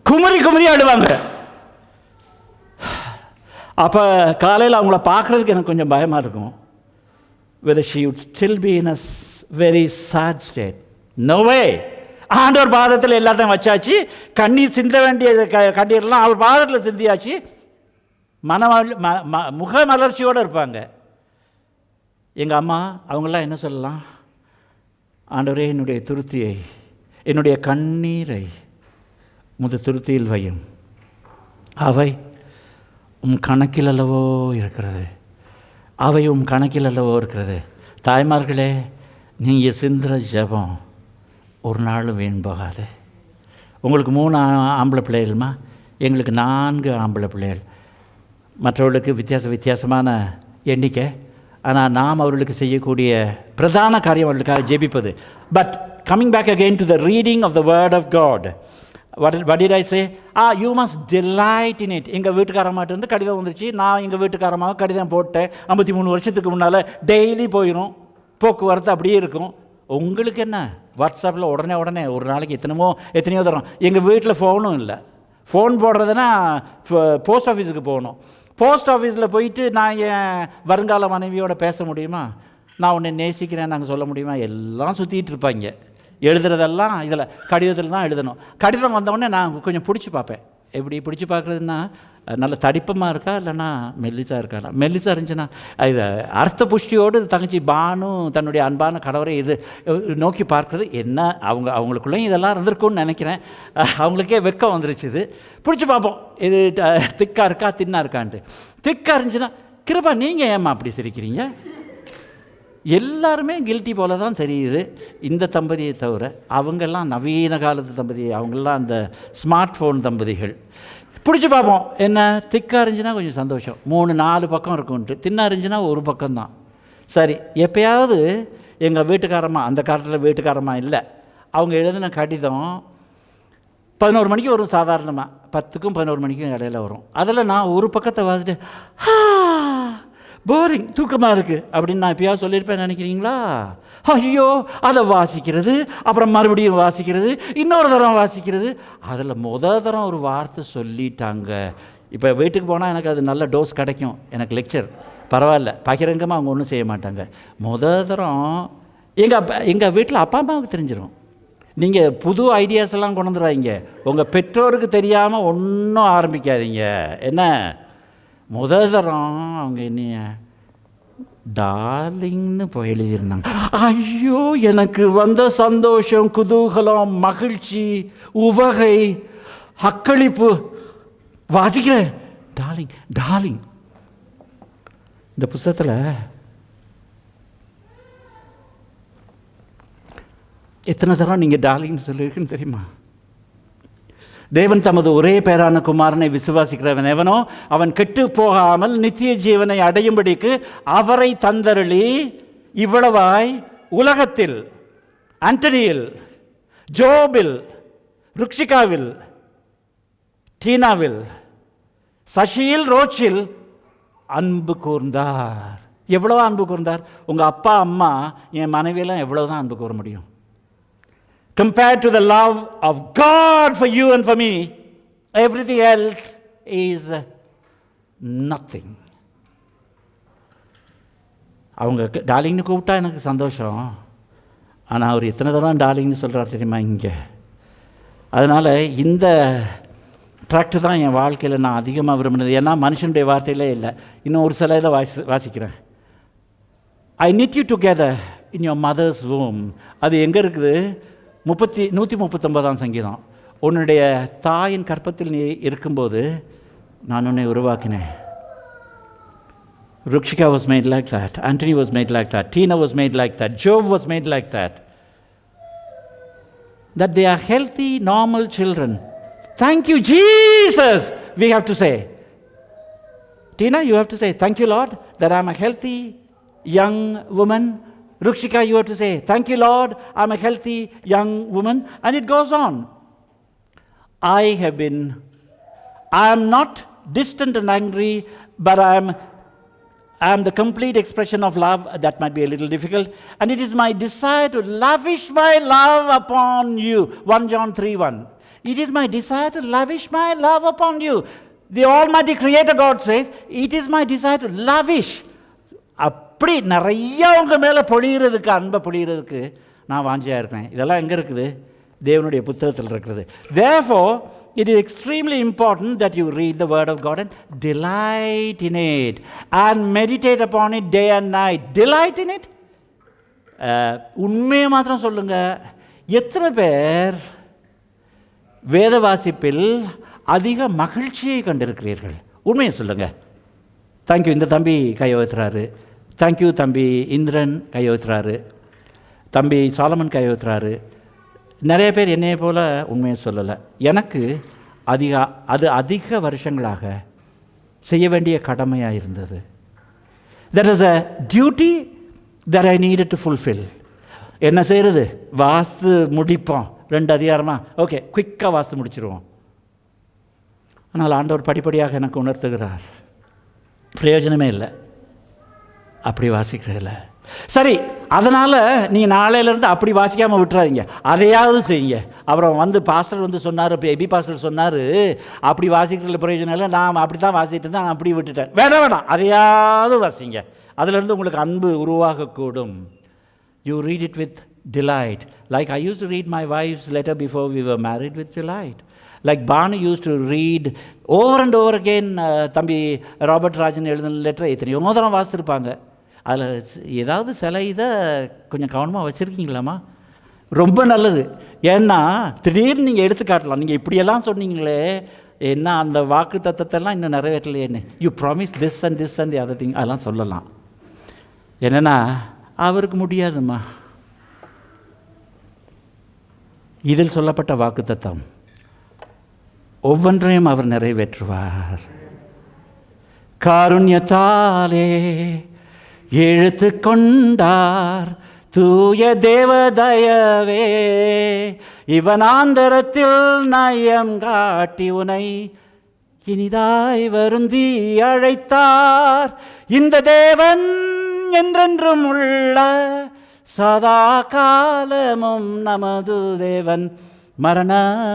குமரி ஆடுவாங்க. அப்போ காலையில் அவங்கள பார்க்குறதுக்கு எனக்கு கொஞ்சம் பயமாக இருக்கும். whether she would still be in a very sad state. No way. ஆண்டவர் பாதத்தில் எல்லாத்தையும் வச்சாச்சு. கண்ணீர் சிந்த வேண்டிய கண்ணீர்லாம் அவர் பாதத்தில் சிந்தியாச்சு. முக மலர்ச்சியோடு இருப்பாங்க. எங்கள் அம்மா அவங்களாம் என்ன சொல்லலாம்? ஆண்டவரே, என்னுடைய துருத்தியை, என்னுடைய கண்ணீரை முது துருத்தியில் வையும். அவை கணக்கில் அல்லவோ இருக்கிறது. அவை கணக்கில் அல்லவோ இருக்கிறது. தாய்மார்களே, நீங்கள் சிந்துற ஜெபம் ஒரு நாள் வீண் போகாது. உங்களுக்கு 3 ஆம்பளை பிள்ளைகளுமா? எங்களுக்கு 4 ஆம்பளை பிள்ளைகள். மற்றவர்களுக்கு வித்தியாசமான எண்ணிக்கை. ஆனால் நாம் அவர்களுக்கு செய்யக்கூடிய பிரதான காரியம் அவர்களுக்காக ஜெபிப்பது. But coming back again to the reading of the word of God, what did I say? You must delight in it. எங்கள் வீட்டுக்காரமாட்டு இருந்து கடிதம் வந்துருச்சு. நான் எங்கள் வீட்டுக்காரமாக கடிதம் போட்டேன். 53 வருஷத்துக்கு முன்னால். டெய்லி போயிடும், போக்குவரத்து அப்படியே இருக்கும். உங்களுக்கு என்ன, வாட்ஸ்அப்பில் உடனே ஒரு நாளைக்கு எத்தனையோ தரம். எங்கள் வீட்டில் ஃபோனும் இல்லை. ஃபோன் போடுறதுன்னா போஸ்ட் ஆஃபீஸுக்கு போகணும். போஸ்ட் ஆஃபீஸில் போயிட்டு நான் என் வருங்கால மனைவியோட பேச முடியுமா? நான் உன்னை நேசிக்கிறேன் நாங்கள் சொல்ல முடியுமா? எல்லாம் சுற்றிட்டு இருப்பாங்க. எழுதுறதெல்லாம் இதில் கடிதத்தில் தான் எழுதணும். கடிதம் வந்தவுடனே நான் கொஞ்சம் பிடிச்சி பார்ப்பேன். எப்படி பிடிச்சி பார்க்குறதுன்னா, நல்ல தடிப்பமாக இருக்கா இல்லைன்னா மெல்லிசாக இருக்கானா? மெல்லிசாக இருந்துச்சுன்னா இது அர்த்த புஷ்டியோடு தங்கச்சி பானு தன்னுடைய அன்பான கடவுரை இது நோக்கி பார்க்குறது என்ன, அவங்களுக்குள்ளேயும் இதெல்லாம் இருந்திருக்கும்னு நினைக்கிறேன். அவங்களுக்கே வெக்கம் வந்துருச்சு. இது பிடிச்சி பார்ப்போம், இது திக்காக இருக்கா தின்னா இருக்கான்ட்டு. திக்காக இருந்துச்சுன்னா, கிருபா நீங்கள் ஏம்மா அப்படி சிரிக்கிறீங்க? எல்லாருமே கில்ட்டி போல தான் தெரியுது, இந்த தம்பதியை தவிர. அவங்கெல்லாம் நவீன காலத்து தம்பதி, அவங்கெல்லாம் அந்த ஸ்மார்ட் ஃபோன் தம்பதிகள். பிடிச்சி பார்ப்போம், என்ன திக்காக இருந்துச்சுன்னா கொஞ்சம் சந்தோஷம், 3-4 பக்கம் இருக்கும்ன்ட்டு. தின்னா இருந்துச்சுன்னா ஒரு பக்கம்தான். சரி, எப்போயாவது எங்கள் வீட்டுக்காரம்மா, அந்த காலத்தில் வீட்டுக்காரம்மா இல்லை, அவங்க எழுதின கடிதம் 11 மணிக்கு வரும் சாதாரணமாக. 10க்கும் 11 மணிக்கும் இடையில வரும். அதில் நான் ஒரு பக்கத்தை வாசிட்டு போரிங், தூக்கமாக இருக்குது அப்படின்னு நான் எப்பயாவது சொல்லியிருப்பேன் நினைக்கிறீங்களா? ஐயோ, அதை வாசிக்கிறது, அப்புறம் மறுபடியும் வாசிக்கிறது, இன்னொரு தரம் வாசிக்கிறது. அதில் தரம் ஒரு வார்த்தை சொல்லிட்டாங்க. இப்போ வீட்டுக்கு போனால் எனக்கு அது நல்ல டோஸ் கிடைக்கும், எனக்கு லெக்சர் பரவாயில்ல, பகிரங்கமாக அவங்க ஒன்றும் செய்ய மாட்டாங்க. தரம் எங்கள் வீட்டில் அப்பா அம்மாவுக்கு தெரிஞ்சிடும். நீங்கள் புது ஐடியாஸ் எல்லாம் கொண்டு வந்துடுவாங்க. உங்கள் பெற்றோருக்கு தெரியாமல் ஒன்றும் ஆரம்பிக்காதீங்க. என்ன தரம் அவங்க என்னைய டார்லிங்னு போய் எழுதியிருந்தாங்க. ஐயோ, எனக்கு வந்த சந்தோஷம், குதூகலம், மகிழ்ச்சி, உவகை, அக்களிப்பு. வாசிக்கிறேன், டார்லிங் டார்லிங். இந்த புத்தகத்தில் எத்தனை தரம் நீங்கள் டார்லிங்னு சொல்லியிருக்குன்னு தெரியுமா? தேவன் தமது ஒரே பேரான குமாரனை விசுவாசிக்கிறவன் எவனோ அவன் கெட்டு போகாமல் நித்திய ஜீவனை அடையும்படிக்கு அவரை தந்தருளி இவ்வளவாய் உலகத்தில், ஆண்டனியில், ஜோபில், ருக்ஷிகாவில், டீனாவில், சஷியில், ரோச்சில் அன்பு கூர்ந்தார். எவ்வளவா அன்பு கூர்ந்தார்? உங்கள் அப்பா அம்மா என் மனைவியெல்லாம் எவ்வளவுதான் அன்பு கூற முடியும்? Compared to the love of God for you and for me, everything else is nothing. அவங்க டார்லிங்னு கூப்பிட்டா எனக்கு சந்தோஷம். ஆனால் அவர் எத்தனை தரம் டார்லிங்னு சொல்கிறார் தெரியுமா இங்கே? அதனால் இந்த ட்ராக்ட் தான் என் வாழ்க்கையில் நான் அதிகமாக விரும்பினது. ஏன்னா மனுஷனுடைய வார்த்தையிலே இல்லை. இன்னும் ஒரு சில இதை வாசிக்கிறேன். I knit you together in your mother's womb. அது எங்கே இருக்குது? 139ஆம் சங்கீதம். உன்னுடைய தாயின் கற்பத்தில் நீ இருக்கும்போது நான் உன்னை உருவாக்கினேன். Rukshika was made like that. Anthony was made like that. Tina was made like that. Job was made like that. That they are healthy, normal children. Thank you, Jesus, we have to say. Tina, you have to say, thank you, Lord, that I'm a healthy young woman. Rukshika, you have to say, thank you, Lord, I'm a healthy young woman. And it goes on. I am not distant and angry, but I am the complete expression of love. That might be a little difficult. And it is my desire to lavish my love upon you. 1 John 3:1. It is my desire to lavish my love upon you. The Almighty Creator God says, it is my desire to lavish. அப்படி நிறைய அவங்க மேலே பொழிகிறதுக்கு, அன்பை பொழிகிறதுக்கு நான் வாஞ்சியாக இருக்கிறேன். இதெல்லாம் எங்கே இருக்குது? தேவனுடைய புத்தகத்தில் இருக்கிறது. Therefore, it is extremely important that you read the word of God and delight in it and meditate upon it day and night. Delight in it. உண்மையை மாத்திரம் சொல்லுங்கள். எத்தனை பேர் வேத வாசிப்பில் அதிக மகிழ்ச்சியை கண்டிருக்கிறீர்கள்? உண்மையை சொல்லுங்கள். தேங்க்யூ, இந்த தம்பி கையெழுத்துறாரு. தேங்க்யூ தம்பி இந்திரன் கையெழுத்துறாரு. தம்பி சாலமன் கையெழுத்துறாரு. நிறைய பேர் என்னைய போல் உண்மையை சொல்லலை. எனக்கு அதிக வருஷங்களாக செய்ய வேண்டிய கடமையாக இருந்தது. That is a duty that I needed to fulfill. என்ன செய்கிறது? வாஸ்து முடிப்போம், 2 அதிகாரமாக ஓகே குயிக்காக வாஸ்து முடிச்சிருவோம். ஆனால் ஆண்டவர் படிப்படியாக எனக்கு உணர்த்துகிறார், பிரயோஜனமே இல்லை அப்படி வாசிக்கிறதில்ல. சரி, அதனால் நீங்கள் நாளையிலேருந்து அப்படி வாசிக்காமல் விட்டுறாதீங்க, அதையாவது செய்யுங்க. அப்புறம் பாஸ்டர் சொன்னார், இப்போ எபி பாஸ்டர் சொன்னார், அப்படி வாசிக்கிறதுல பிரயோஜனம் இல்லை, நான் அப்படி தான் வாசிட்டு இருந்தேன், நான் அப்படி விட்டுட்டேன். வேணாம், அதையாவது வாசிங்க. அதிலிருந்து உங்களுக்கு அன்பு உருவாகக்கூடும். You read it with delight. Like I used to read my wife's letter before we were married with delight. Like Banu used to read over and over again தம்பி ராபர்ட் ராஜன் எழுதின லெட்டரை எத்தனையோ தரம் வாசிச்சிருப்பாங்க. அதில் ஏதாவது சில இதை கொஞ்சம் கவனமாக வச்சுருக்கீங்களாம்மா? ரொம்ப நல்லது. ஏன்னா திடீர்னு நீங்கள் எடுத்து காட்டலாம், நீங்கள் இப்படியெல்லாம் சொன்னீங்களே, என்ன அந்த வாக்கு தத்தத்தெல்லாம் இன்னும் நிறைவேற்றலையேன்னு, you promise this and this and the other thing, அதெல்லாம் சொல்லலாம். என்னென்னா அவருக்கு முடியாதும்மா. இதில் சொல்லப்பட்ட வாக்கு தத்தம் ஒவ்வொன்றையும் அவர் நிறைவேற்றுவார். காருண்யத்தாலே எழுத்து கொண்டார் தூய தேவதயவே, இவனாந்தரத்தில் நயம் காட்டி உனை இனிதாய் வருந்தி அழைத்தார். இந்த தேவன் என்றென்றும் உள்ள சதா காலமும் நமது தேவன், மரண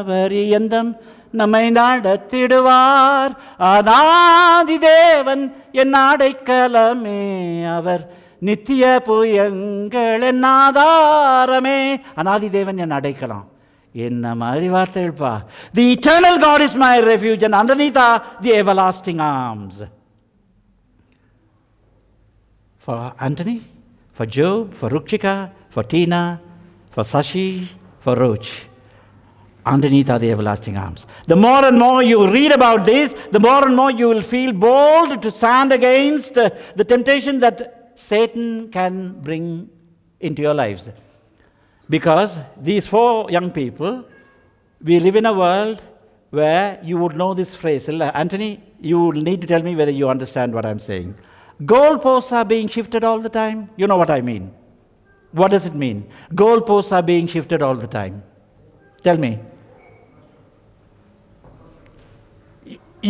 பரியந்தம் நம்மை நடத்திடுவார். அநாதி தேவன் என் அடைக்கலமே, அவர் நித்திய புயங்கள் என் ஆதாரமே. அநாதி தேவன் என் அடைக்கலம், என்ன மாதிரி வார்த்தைப்பா. The eternal God is my refuge and underneath are the everlasting arms. For Anthony, for Job, for Rukshika, for Tina, for Sashi, for Roach, underneath are the everlasting arms. The more and more you read about this, the more and more you will feel bold to stand against the temptation that Satan can bring into your lives. Because these 4 young people, we live in a world where you would know this phrase. Anthony, you need to tell me whether you understand what I'm saying. Goalposts are being shifted all the time. You know what I mean. What does it mean? Goalposts are being shifted all the time. Tell me.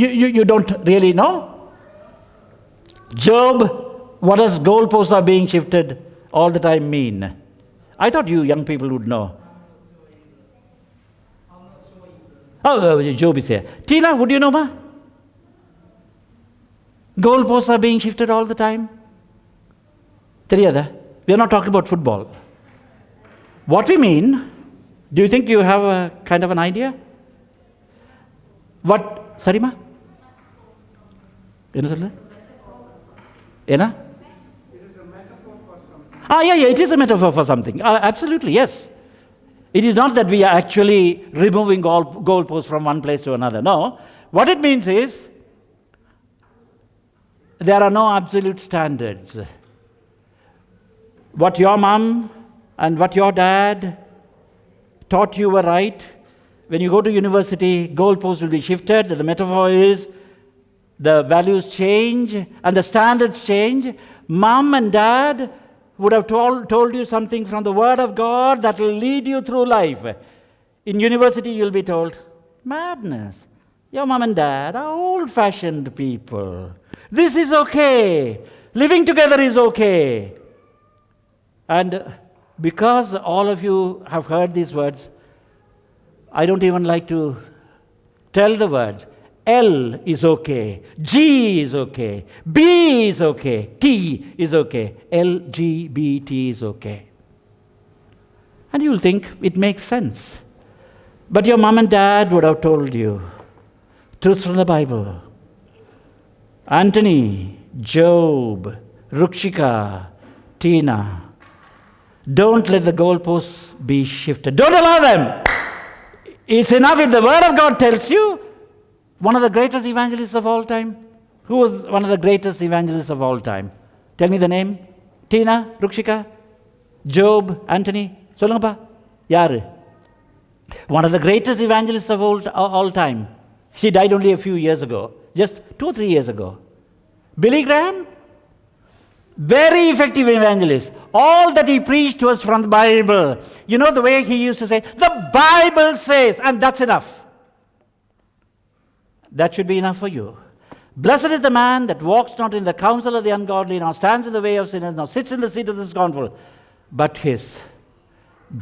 You don't really know? Job, what does goalposts are being shifted all the time mean? I thought you young people would know. Oh, Job is here. Tina, would you know, ma? Goalposts are being shifted all the time. Theriyada? We are not talking about football. What we mean, do you think you have a kind of an idea? What? Sorry, ma? Enna sollu? Enna? Yeah, it is a metaphor for something. Absolutely, yes. It is not that we are actually removing goalposts from one place to another. No. What it means is, there are no absolute standards. What your mom and what your dad taught you were right. When you go to university, goalposts will be shifted. The metaphor is, the values change and the standards change. Mom and dad would have told you something from the Word of God that will lead you through life. In university, you'll be told, madness. Your mom and dad are old-fashioned people. This is okay. Living together is okay. And because all of you have heard these words, I don't even like to tell the words. L is okay, G is okay, B is okay, T is okay, L, G, B, T is okay. And you'll think it makes sense. But your mom and dad would have told you truths from the Bible. Anthony, Job, Rukshika, Tina, don't let the goalposts be shifted. Don't allow them. It's enough if the Word of God tells you. One of the greatest evangelists of all time. Who was one of the greatest evangelists of all time? Tell me the name. Tina, Rukshika, Job, Anthony. Sollungappa. Yaru? One of the greatest evangelists of all time. He died only a few years ago, just 2 or 3 years ago. Billy Graham, very effective evangelist. All that he preached was from the Bible. You know the way he used to say, the Bible says, and that's enough. That should be enough for you. Blessed is the man that walks not in the counsel of the ungodly, nor stands in the way of sinners, nor sits in the seat of the scornful, but his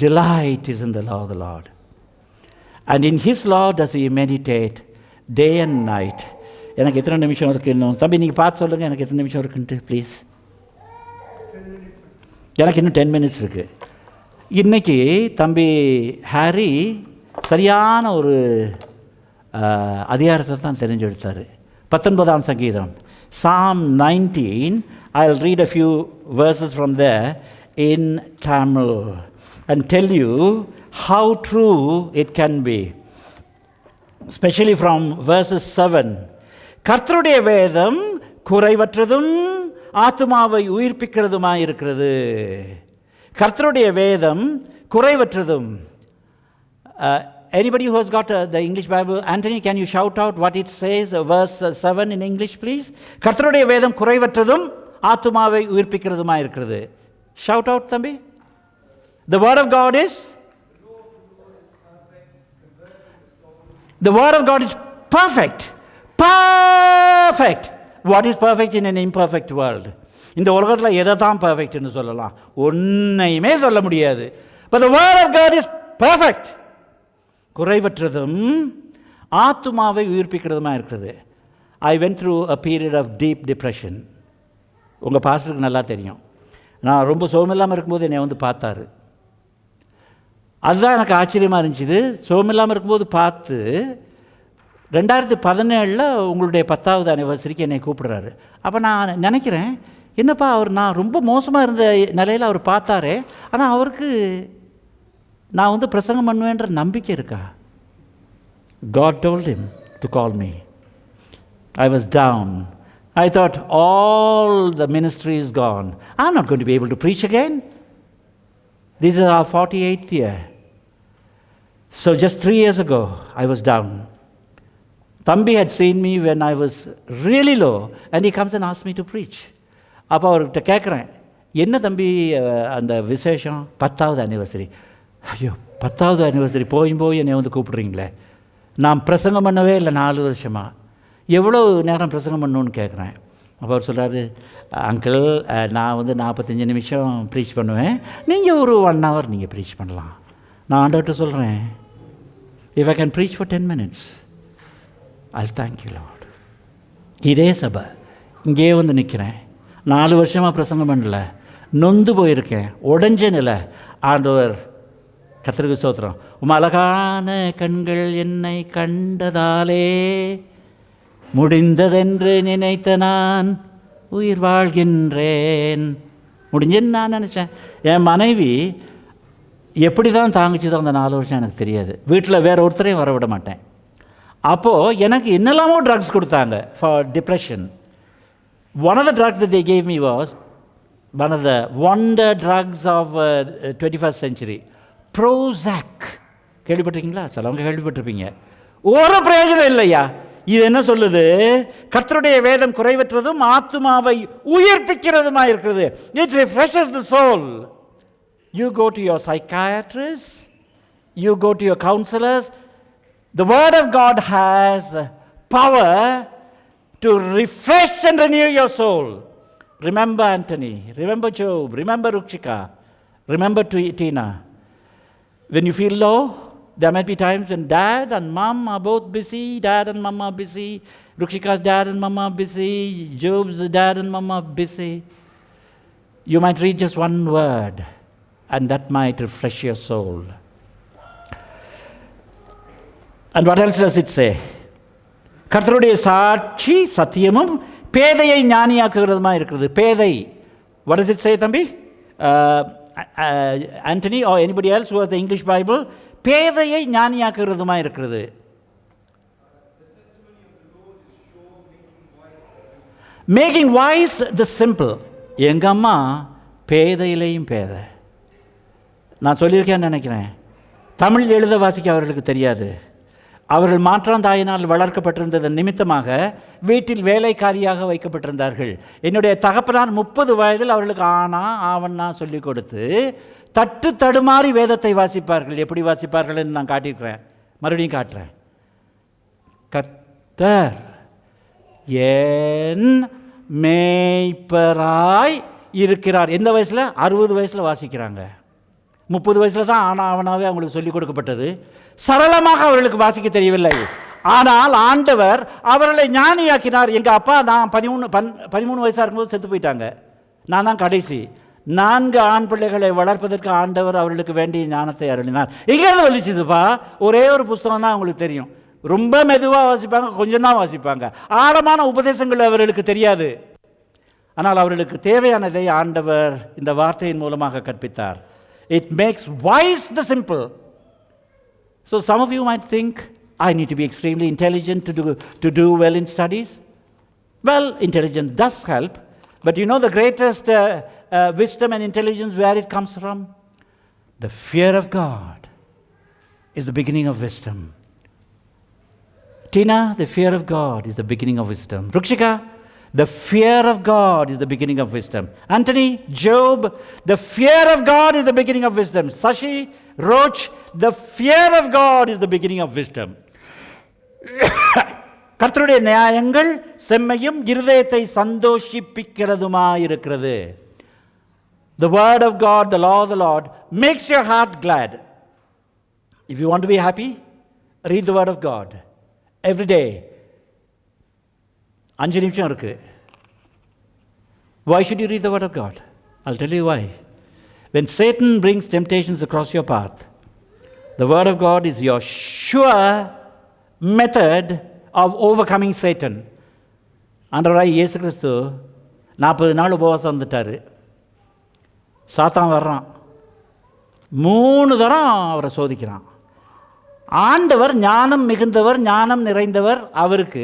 delight is in the law of the Lord. And in his law does he meditate day and night. எனக்கு எத்தனை நிமிஷம் இருக்குன்னு தம்பி நீங்கள் பார்த்து சொல்லுங்கள், எனக்கு எத்தனை நிமிஷம் இருக்குன்ட்டு ப்ளீஸ். எனக்கு இன்னும் 10 minutes இருக்குது. இன்றைக்கி தம்பி ஹாரி சரியான ஒரு அதிகாரத்தை தான் தெரிஞ்செடுத்தார். 19ஆம் சங்கீதம், Psalm 19. I'll read a few verses from there in Tamil and tell you how true it can be, especially from verses 7. கர்த்தருடைய வேதம் குறைவற்றதும் ஆத்துமாவை உயிர்ப்பிக்கிறதுமாய் இருக்கிறது. கர்த்தருடைய வேதம் குறைவற்றதும். Anybody who has got the English Bible, Anthony, can you shout out what it says, verse 7 in English, please? கர்த்தருடைய வேதம் குறைவற்றதும் ஆத்துமாவை உயிர்ப்பிக்கிறதுமாய் இருக்கிறது. Shout out, தம்பி. The word of God is? The word of God is perfect. Perfect. What is perfect in an imperfect world? இந்த உலகத்தில் எதை தான் பர்ஃபெக்ட்னு சொல்லலாம்? ஒன்றையுமே சொல்ல முடியாது. But the word of God is perfect. குறைவற்றதும் ஆத்துமாவை உயிர்ப்பிக்கிறதுமா இருக்கிறது. I went through a period of deep depression. உங்கள் பாஸ்டருக்கு நல்லா தெரியும். நான் ரொம்ப சோமில்லாமல் இருக்கும்போது என்னை வந்து பார்த்தாரு. அதுதான் எனக்கு ஆச்சரியமாக இருந்துச்சு. சோமில்லாமல் இருக்கும்போது பார்த்து 2017 உங்களுடைய 10வது அனிவர்சரிக்கு என்னை கூப்பிடுறாரு. அப்போ நான் நினைக்கிறேன், என்னப்பா அவர் நான் ரொம்ப மோசமாக இருந்த நிலையில் அவர் பார்த்தாரே, ஆனால் அவருக்கு நான் வந்து பிரசங்கம் பண்ணுவேன்ற நம்பிக்கை இருக்கா? God told him to call me. I was down. I thought all the ministry is gone. I'm not going to be able to preach again. This is our 48th year. So just 3 years ago, I was down. Thambi had seen me when I was really low, and he comes and asks me to preach. அப்போ அவர்கிட்ட கேட்குறேன், என்ன தம்பி அந்த விசேஷம் 10வது அனிவர்சரி? ஐயோ, 10வது அனிவர்சரி போய் என்னை வந்து கூப்பிட்றீங்களே, நான் பிரசங்கம் பண்ணவே இல்லை 4 வருஷமாக, எவ்வளோ நேரம் பிரசங்கம் பண்ணணுன்னு கேட்குறேன். அப்போ அவர் சொல்கிறாரு, அங்கிள் நான் வந்து 45 நிமிஷம் ப்ரீச் பண்ணுவேன், நீங்கள் ஒரு 1 hour நீங்கள் ப்ரீச் பண்ணலாம். நான் ஆண்டவர்கிட்ட சொல்கிறேன், if I can preach for 10 minutes, I'll thank you Lord. இதே சபை இங்கே வந்து நிற்கிறேன், 4 வருஷமாக பிரசங்கம் பண்ணல, நொந்து போயிருக்கேன், உடஞ்ச நிலை. ஆண்டவர் கர்த்தருக்கு ஸ்தோத்திரம், அழகான கண்கள் என்னை கண்டதாலே முடிந்ததென்று நினைத்த நான் உயிர் வாழ்கின்றேன். முடிஞ்சேன்னு நான் நினச்சேன். என் மனைவி எப்படி தான் தாங்கிச்சதோ அந்த 4 வருஷம் எனக்கு தெரியாது. வீட்டில் வேறு ஒருத்தரையும் வர விட மாட்டேன். அப்போது எனக்கு என்னெல்லாமோ ட்ரக்ஸ் கொடுத்தாங்க for depression. One of the drugs that they gave me was one of the wonder drugs of 21st century, Prozac. கேள்விப்பட்டிருக்கீங்களா? சிலவங்க கேள்விப்பட்டிருப்பீங்க. ஒரு பிரயோஜனம் இல்லையா? இது என்ன சொல்லுது? கர்த்தருடைய வேதம் குறைவற்றதும் ஆத்துமாவை உயிர்ப்பிக்கிறதுமா இருக்கிறது. It refreshes the soul. You go to your psychiatrist, you go to your counselors. The word of God has power to refresh and renew your soul. Remember Anthony, remember Job, remember Rukshika, remember Tina. When you feel low, there might be times when dad and mom are both busy, dad and mom are busy, Rukshika's dad and mom are busy, Job's dad and mom are busy. You might read just one word, and that might refresh your soul. And what else does it say? கர்த்தருடைய சாட்சி சத்தியமும் பேதையை ஞானியாக்குகிறதுமா இருக்கிறது. பேதை, what does it say, தம்பி? Anthony or anybody else who has the English Bible? பேதையை ஞானியாக்குகிறதுமா இருக்கிறது. Making wise the simple. எங்கள் அம்மா பேதையிலையும் பேதை. நான் சொல்லியிருக்கேன்னு நினைக்கிறேன். தமிழ் எழுத வாசிக்க அவர்களுக்கு தெரியாது. அவர்கள் மாற்றாந்தாயினால் வளர்க்கப்பட்டிருந்தது நிமித்தமாக வீட்டில் வேலைக்காரியாக வைக்கப்பட்டிருந்தார்கள். என்னுடைய தகப்பனார் 30 வயதில் அவர்களுக்கு ஆனா ஆவண்ணா சொல்லிக் கொடுத்து தட்டு தடுமாறி வேதத்தை வாசிப்பார்கள். எப்படி வாசிப்பார்கள் என்று நான் காட்டியிருக்கிறேன், மறுபடியும் காட்டுறேன். கர்த்தர் என் மேய்ப்பராய் இருக்கிறார். எந்த வயசில்? 60 வயசில் வாசிக்கிறாங்க. 30 வயசில் தான் ஆனா ஆவனாவே அவங்களுக்கு சொல்லிக் கொடுக்கப்பட்டது. சரளமாக அவர்களுக்கு வாசிக்க தெரியவில்லை. ஆனால் ஆண்டவர் அவர்களை ஞானியாக்கினார். எங்கள் அப்பா நான் 13 வயசாக இருக்கும்போது செத்து போயிட்டாங்க. நான் தான் கடைசி. 4 ஆண் பிள்ளைகளை வளர்ப்பதற்கு ஆண்டவர் அவர்களுக்கு வேண்டிய ஞானத்தை அருளினார். எங்கேருந்து வந்துச்சுதுப்பா? ஒரே ஒரு புஸ்தகம் தான் அவங்களுக்கு தெரியும். ரொம்ப மெதுவாக வாசிப்பாங்க, கொஞ்சம் தான் வாசிப்பாங்க. ஆழமான உபதேசங்கள் அவர்களுக்கு தெரியாது. ஆனால் அவர்களுக்கு தேவையானதை ஆண்டவர் இந்த வார்த்தையின் மூலமாக கற்பித்தார். It makes wise the simple. So some of you might think, I need to be extremely intelligent to do well in studies. Well, intelligence does help, but you know the greatest wisdom and intelligence, where it comes from? The fear of God is the beginning of wisdom. Tina, the fear of God is the beginning of wisdom. Rukshika, the fear of God is the beginning of wisdom. Anthony, Job, the fear of God is the beginning of wisdom. Sashi, Roach, the fear of God is the beginning of wisdom. கர்த்தருடைய நியாயங்கள் செம்மையும் இருதயத்தை சந்தோஷிப்பிக்கிறதுமாயிருக்கிறது. The word of God, the law of the Lord, makes your heart glad. If you want to be happy, read the word of God every day. 5 நிமிஷம் இருக்கு. Why should you read the word of God? I'll tell you why. When Satan brings temptations across your path, the word of God is your sure method of overcoming Satan. ஆண்டவராய் இயேசு கிறிஸ்து 40 நாள் உபவாசம் வந்துட்டார். சாத்தான் வர்றான், 3 தரம் அவரை சோதிக்கிறான். ஆண்டவர் ஞானம் மிகுந்தவர், ஞானம் நிறைந்தவர். அவருக்கு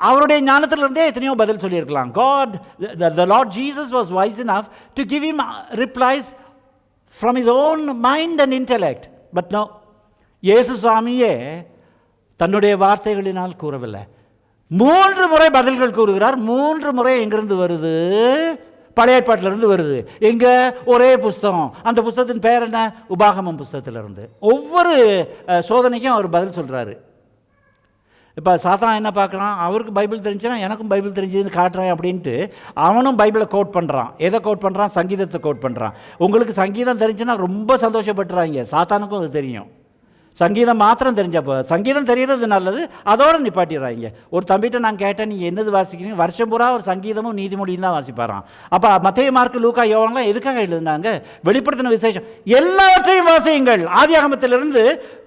அவருடைய ஞானத்திலிருந்தே எத்தனையோ பதில் சொல்லியிருக்கலாம். God, the Lord Jesus was wise enough to give him replies from his own mind and intellect. But no, இயேசு சாமியே தன்னுடைய வார்த்தைகளினால் கூறவில்லை. 3 முறை பதில்கள் கூறுகிறார். 3 முறை எங்கிருந்து வருது? பழைய ஏற்பாட்டிலிருந்து வருது. எங்கே? ஒரே புஸ்தகம். அந்த புஸ்தகத்தின் பேர் என்ன? உபாகமம் புஸ்தகத்திலிருந்து. ஒவ்வொரு சோதனைக்கும் அவர் பதில் சொல்கிறாரு. இப்போ சாத்தான் என்ன பார்க்குறான்? அவருக்கு பைபிள் தெரிஞ்சுன்னா எனக்கும் பைபிள் தெரிஞ்சதுன்னு காட்டுறேன் அப்படின்ட்டு அவனும் பைபிளை கோட் பண்ணுறான். எதை கோட் பண்ணுறான்? சங்கீதத்தை கோட் பண்ணுறான். உங்களுக்கு சங்கீதம் தெரிஞ்சுன்னா ரொம்ப சந்தோஷப்பட்டுறாங்க. சாத்தானுக்கும் அது தெரியும். சங்கீதம் மாத்திரம் தெரிஞ்சப்போ, சங்கீதம் தெரியறது நல்லது, அதோடு நிப்பாட்டிடுறாங்க. ஒரு தம்பிகிட்ட நான் கேட்டேன், நீங்கள் என்னது வாசிக்கிறீங்க? வருஷம் பூரா ஒரு சங்கீதமும் நீதிமொழியும் தான் வாசிப்பாரான். அப்போ மத்தேயு, மார்க்கு, லூக்கா, யோவான்லாம் எதுக்காக எழுதுனாங்க? வெளிப்படுத்தின விசேஷம் எல்லாவற்றையும் வாசியுங்கள். ஆதியாகமத்திலிருந்து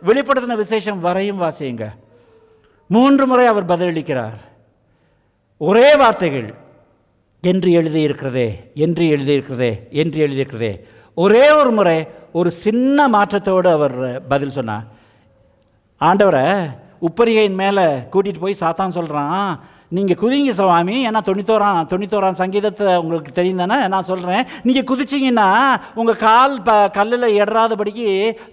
வெளிப்படுத்தின விசேஷம் வரையும் வாசியுங்க. 3 முறை அவர் பதிலளிக்கிறார். ஒரே வார்த்தைகள், என்று எழுதியிருக்கிறதே, என்று எழுதியிருக்கிறதே, என்று எழுதியிருக்கிறதே. ஒரே ஒரு முறை ஒரு சின்ன மாற்றத்தோடு அவர் பதில் சொன்னார். ஆண்டவரை உப்பரிகையின் மேலே கூட்டிகிட்டு போய் சாத்தான் சொல்கிறான், நீங்கள் குதிங்க சுவாமி, ஏன்னா 91ஆம் சங்கீதத்தை உங்களுக்கு தெரியும் தானே, நான் சொல்கிறேன், நீங்கள் குதிச்சிங்கன்னா உங்கள் கால் கல்லில் இடராதபடிக்கு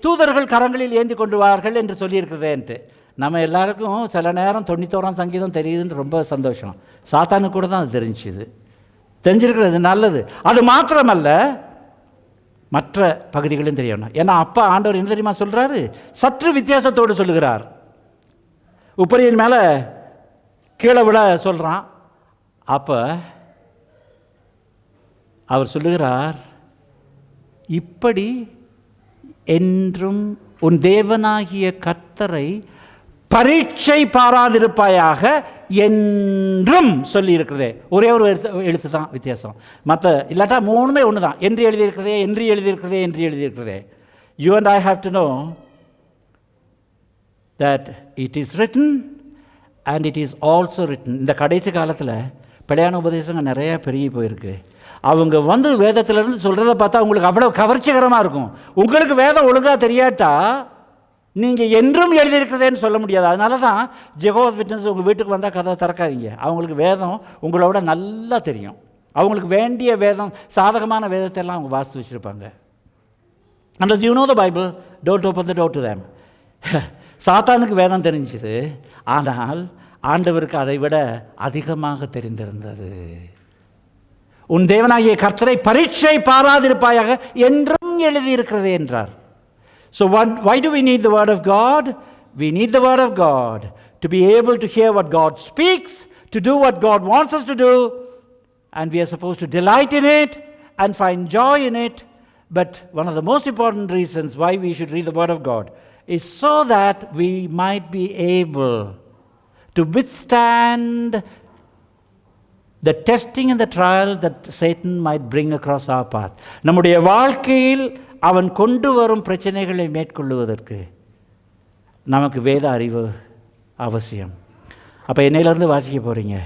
தூதர்கள் கரங்களில் ஏந்தி கொண்டு வார்கள் என்று சொல்லியிருக்கிறதேன்ட்டு. நம்ம எல்லாருக்கும் சில நேரம் 91ஆம் சங்கீதம் தெரியுதுன்னு ரொம்ப சந்தோஷம். சாத்தானுக்கு கூட தான் அது தெரிஞ்சுது. தெரிஞ்சிருக்கிறது நல்லது. அது மாத்திரமல்ல, மற்ற பகுதிகளும் தெரியணும். ஏன்னா அப்பா ஆண்டவர் என்ன தெரியுமா சொல்கிறாரு? சற்று வித்தியாசத்தோடு சொல்லுகிறார். உப்பரியின் மேலே கீழே விட சொல்கிறான். அப்போ அவர் சொல்லுகிறார், இப்படி என்றும் உன் தேவனாகிய கர்த்தரை பரீட்சை பாராதிருப்பாயாக என்றும் சொல்லி இருக்கிறதே. ஒரே ஒரு எழுத்து தான் வித்தியாசம். மற்ற இல்லாட்டா 3மே ஒன்று தான். என்று எழுதியிருக்கிறதே, என்று எழுதியிருக்கிறதே, என்று எழுதியிருக்கிறதே. You and I have to know that it is written and it is also written. இந்த கடைசி காலத்தில் பிழையான உபதேசங்கள் நிறையா பெருகி போயிருக்கு. அவங்க வந்து வேதத்திலேருந்து சொல்கிறத பார்த்தா உங்களுக்கு அவ்வளோ கவர்ச்சிகரமாக இருக்கும். உங்களுக்கு வேதம் ஒழுங்காக தெரியாட்டா நீங்கள் என்றும் எழுதியிருக்கிறதேன்னு சொல்ல முடியாது. அதனால தான் ஜெகோவாஸ் விட்னஸ் உங்கள் வீட்டுக்கு வந்தால் கதவை திறக்காதீங்க. அவங்களுக்கு வேதம் உங்களோட நல்லா தெரியும். அவங்களுக்கு வேண்டிய வேதம், சாதகமான வேதத்தை எல்லாம் அவங்க வாசித்து வச்சுருப்பாங்க. Unless you know the Bible, don't open the door to them. சாத்தானுக்கு வேதம் தெரிஞ்சுது, ஆனால் ஆண்டவருக்கு அதை விட அதிகமாக தெரிந்திருந்தது. உன் தேவனாகிய கர்த்தரை பரீட்சை பாராதிருப்பாயாக என்றும் எழுதியிருக்கிறது என்றார். So why do we need the word of God? We need the word of God to be able to hear what God speaks, to do what God wants us to do, and we are supposed to delight in it and find joy in it. But one of the most important reasons why we should read the word of God is so that we might be able to withstand the testing and the trial that Satan might bring across our path. நம்முடைய வாழ்க்கையில் அவன் கொண்டு வரும் பிரச்சனைகளை மேற்கொள்ளுவதற்கு நமக்கு வேத அறிவு அவசியம். அப்போ என்னையிலேருந்து வாசிக்க போகிறீங்க?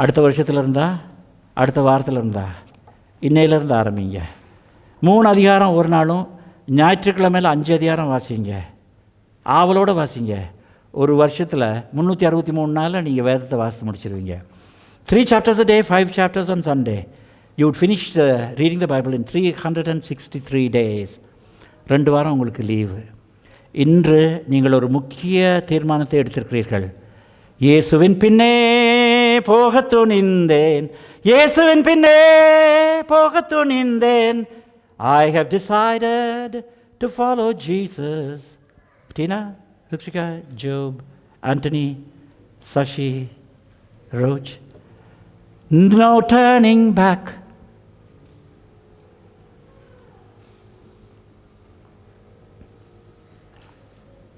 அடுத்த வருஷத்தில் இருந்தா, அடுத்த வாரத்தில் இருந்தா, இன்னையிலேருந்து ஆரம்பிங்க. 3 அதிகாரம் ஒரு நாளும், ஞாயிற்றுக்கிழமையில் 5 அதிகாரம் வாசிங்க. ஆவலோடு வாசிங்க. ஒரு வருஷத்தில் 363 நாளில் நீங்கள் வேதத்தை வாசித்து முடிச்சிருவீங்க. 3 chapters a day, 5 chapters on Sunday. You would finish reading the Bible in 363 days. 2 வாரம் உங்களுக்கு லீவு. இன்று நீங்கள் ஒரு முக்கிய தீர்மானத்தை எடுத்திருக்கிறீர்கள். இயேசுவின் பின்னே போக துணிந்தேன், இயேசுவின் பின்னே போக துணிந்தேன். I have decided to follow Jesus. Tina, Rukshika, Job, Anthony, Sashi, Roach. No turning back.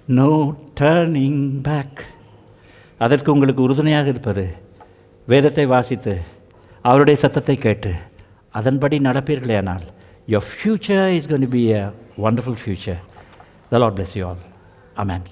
No turning back. அதற்கு உங்களுக்கு உறுதுணையாக இருப்பது வேதத்தை வாசித்து அவருடைய சத்தத்தை கேட்டு அதன்படி நடப்பீர்களேயானால் your future is going to be a wonderful future. The Lord bless you all. Amen.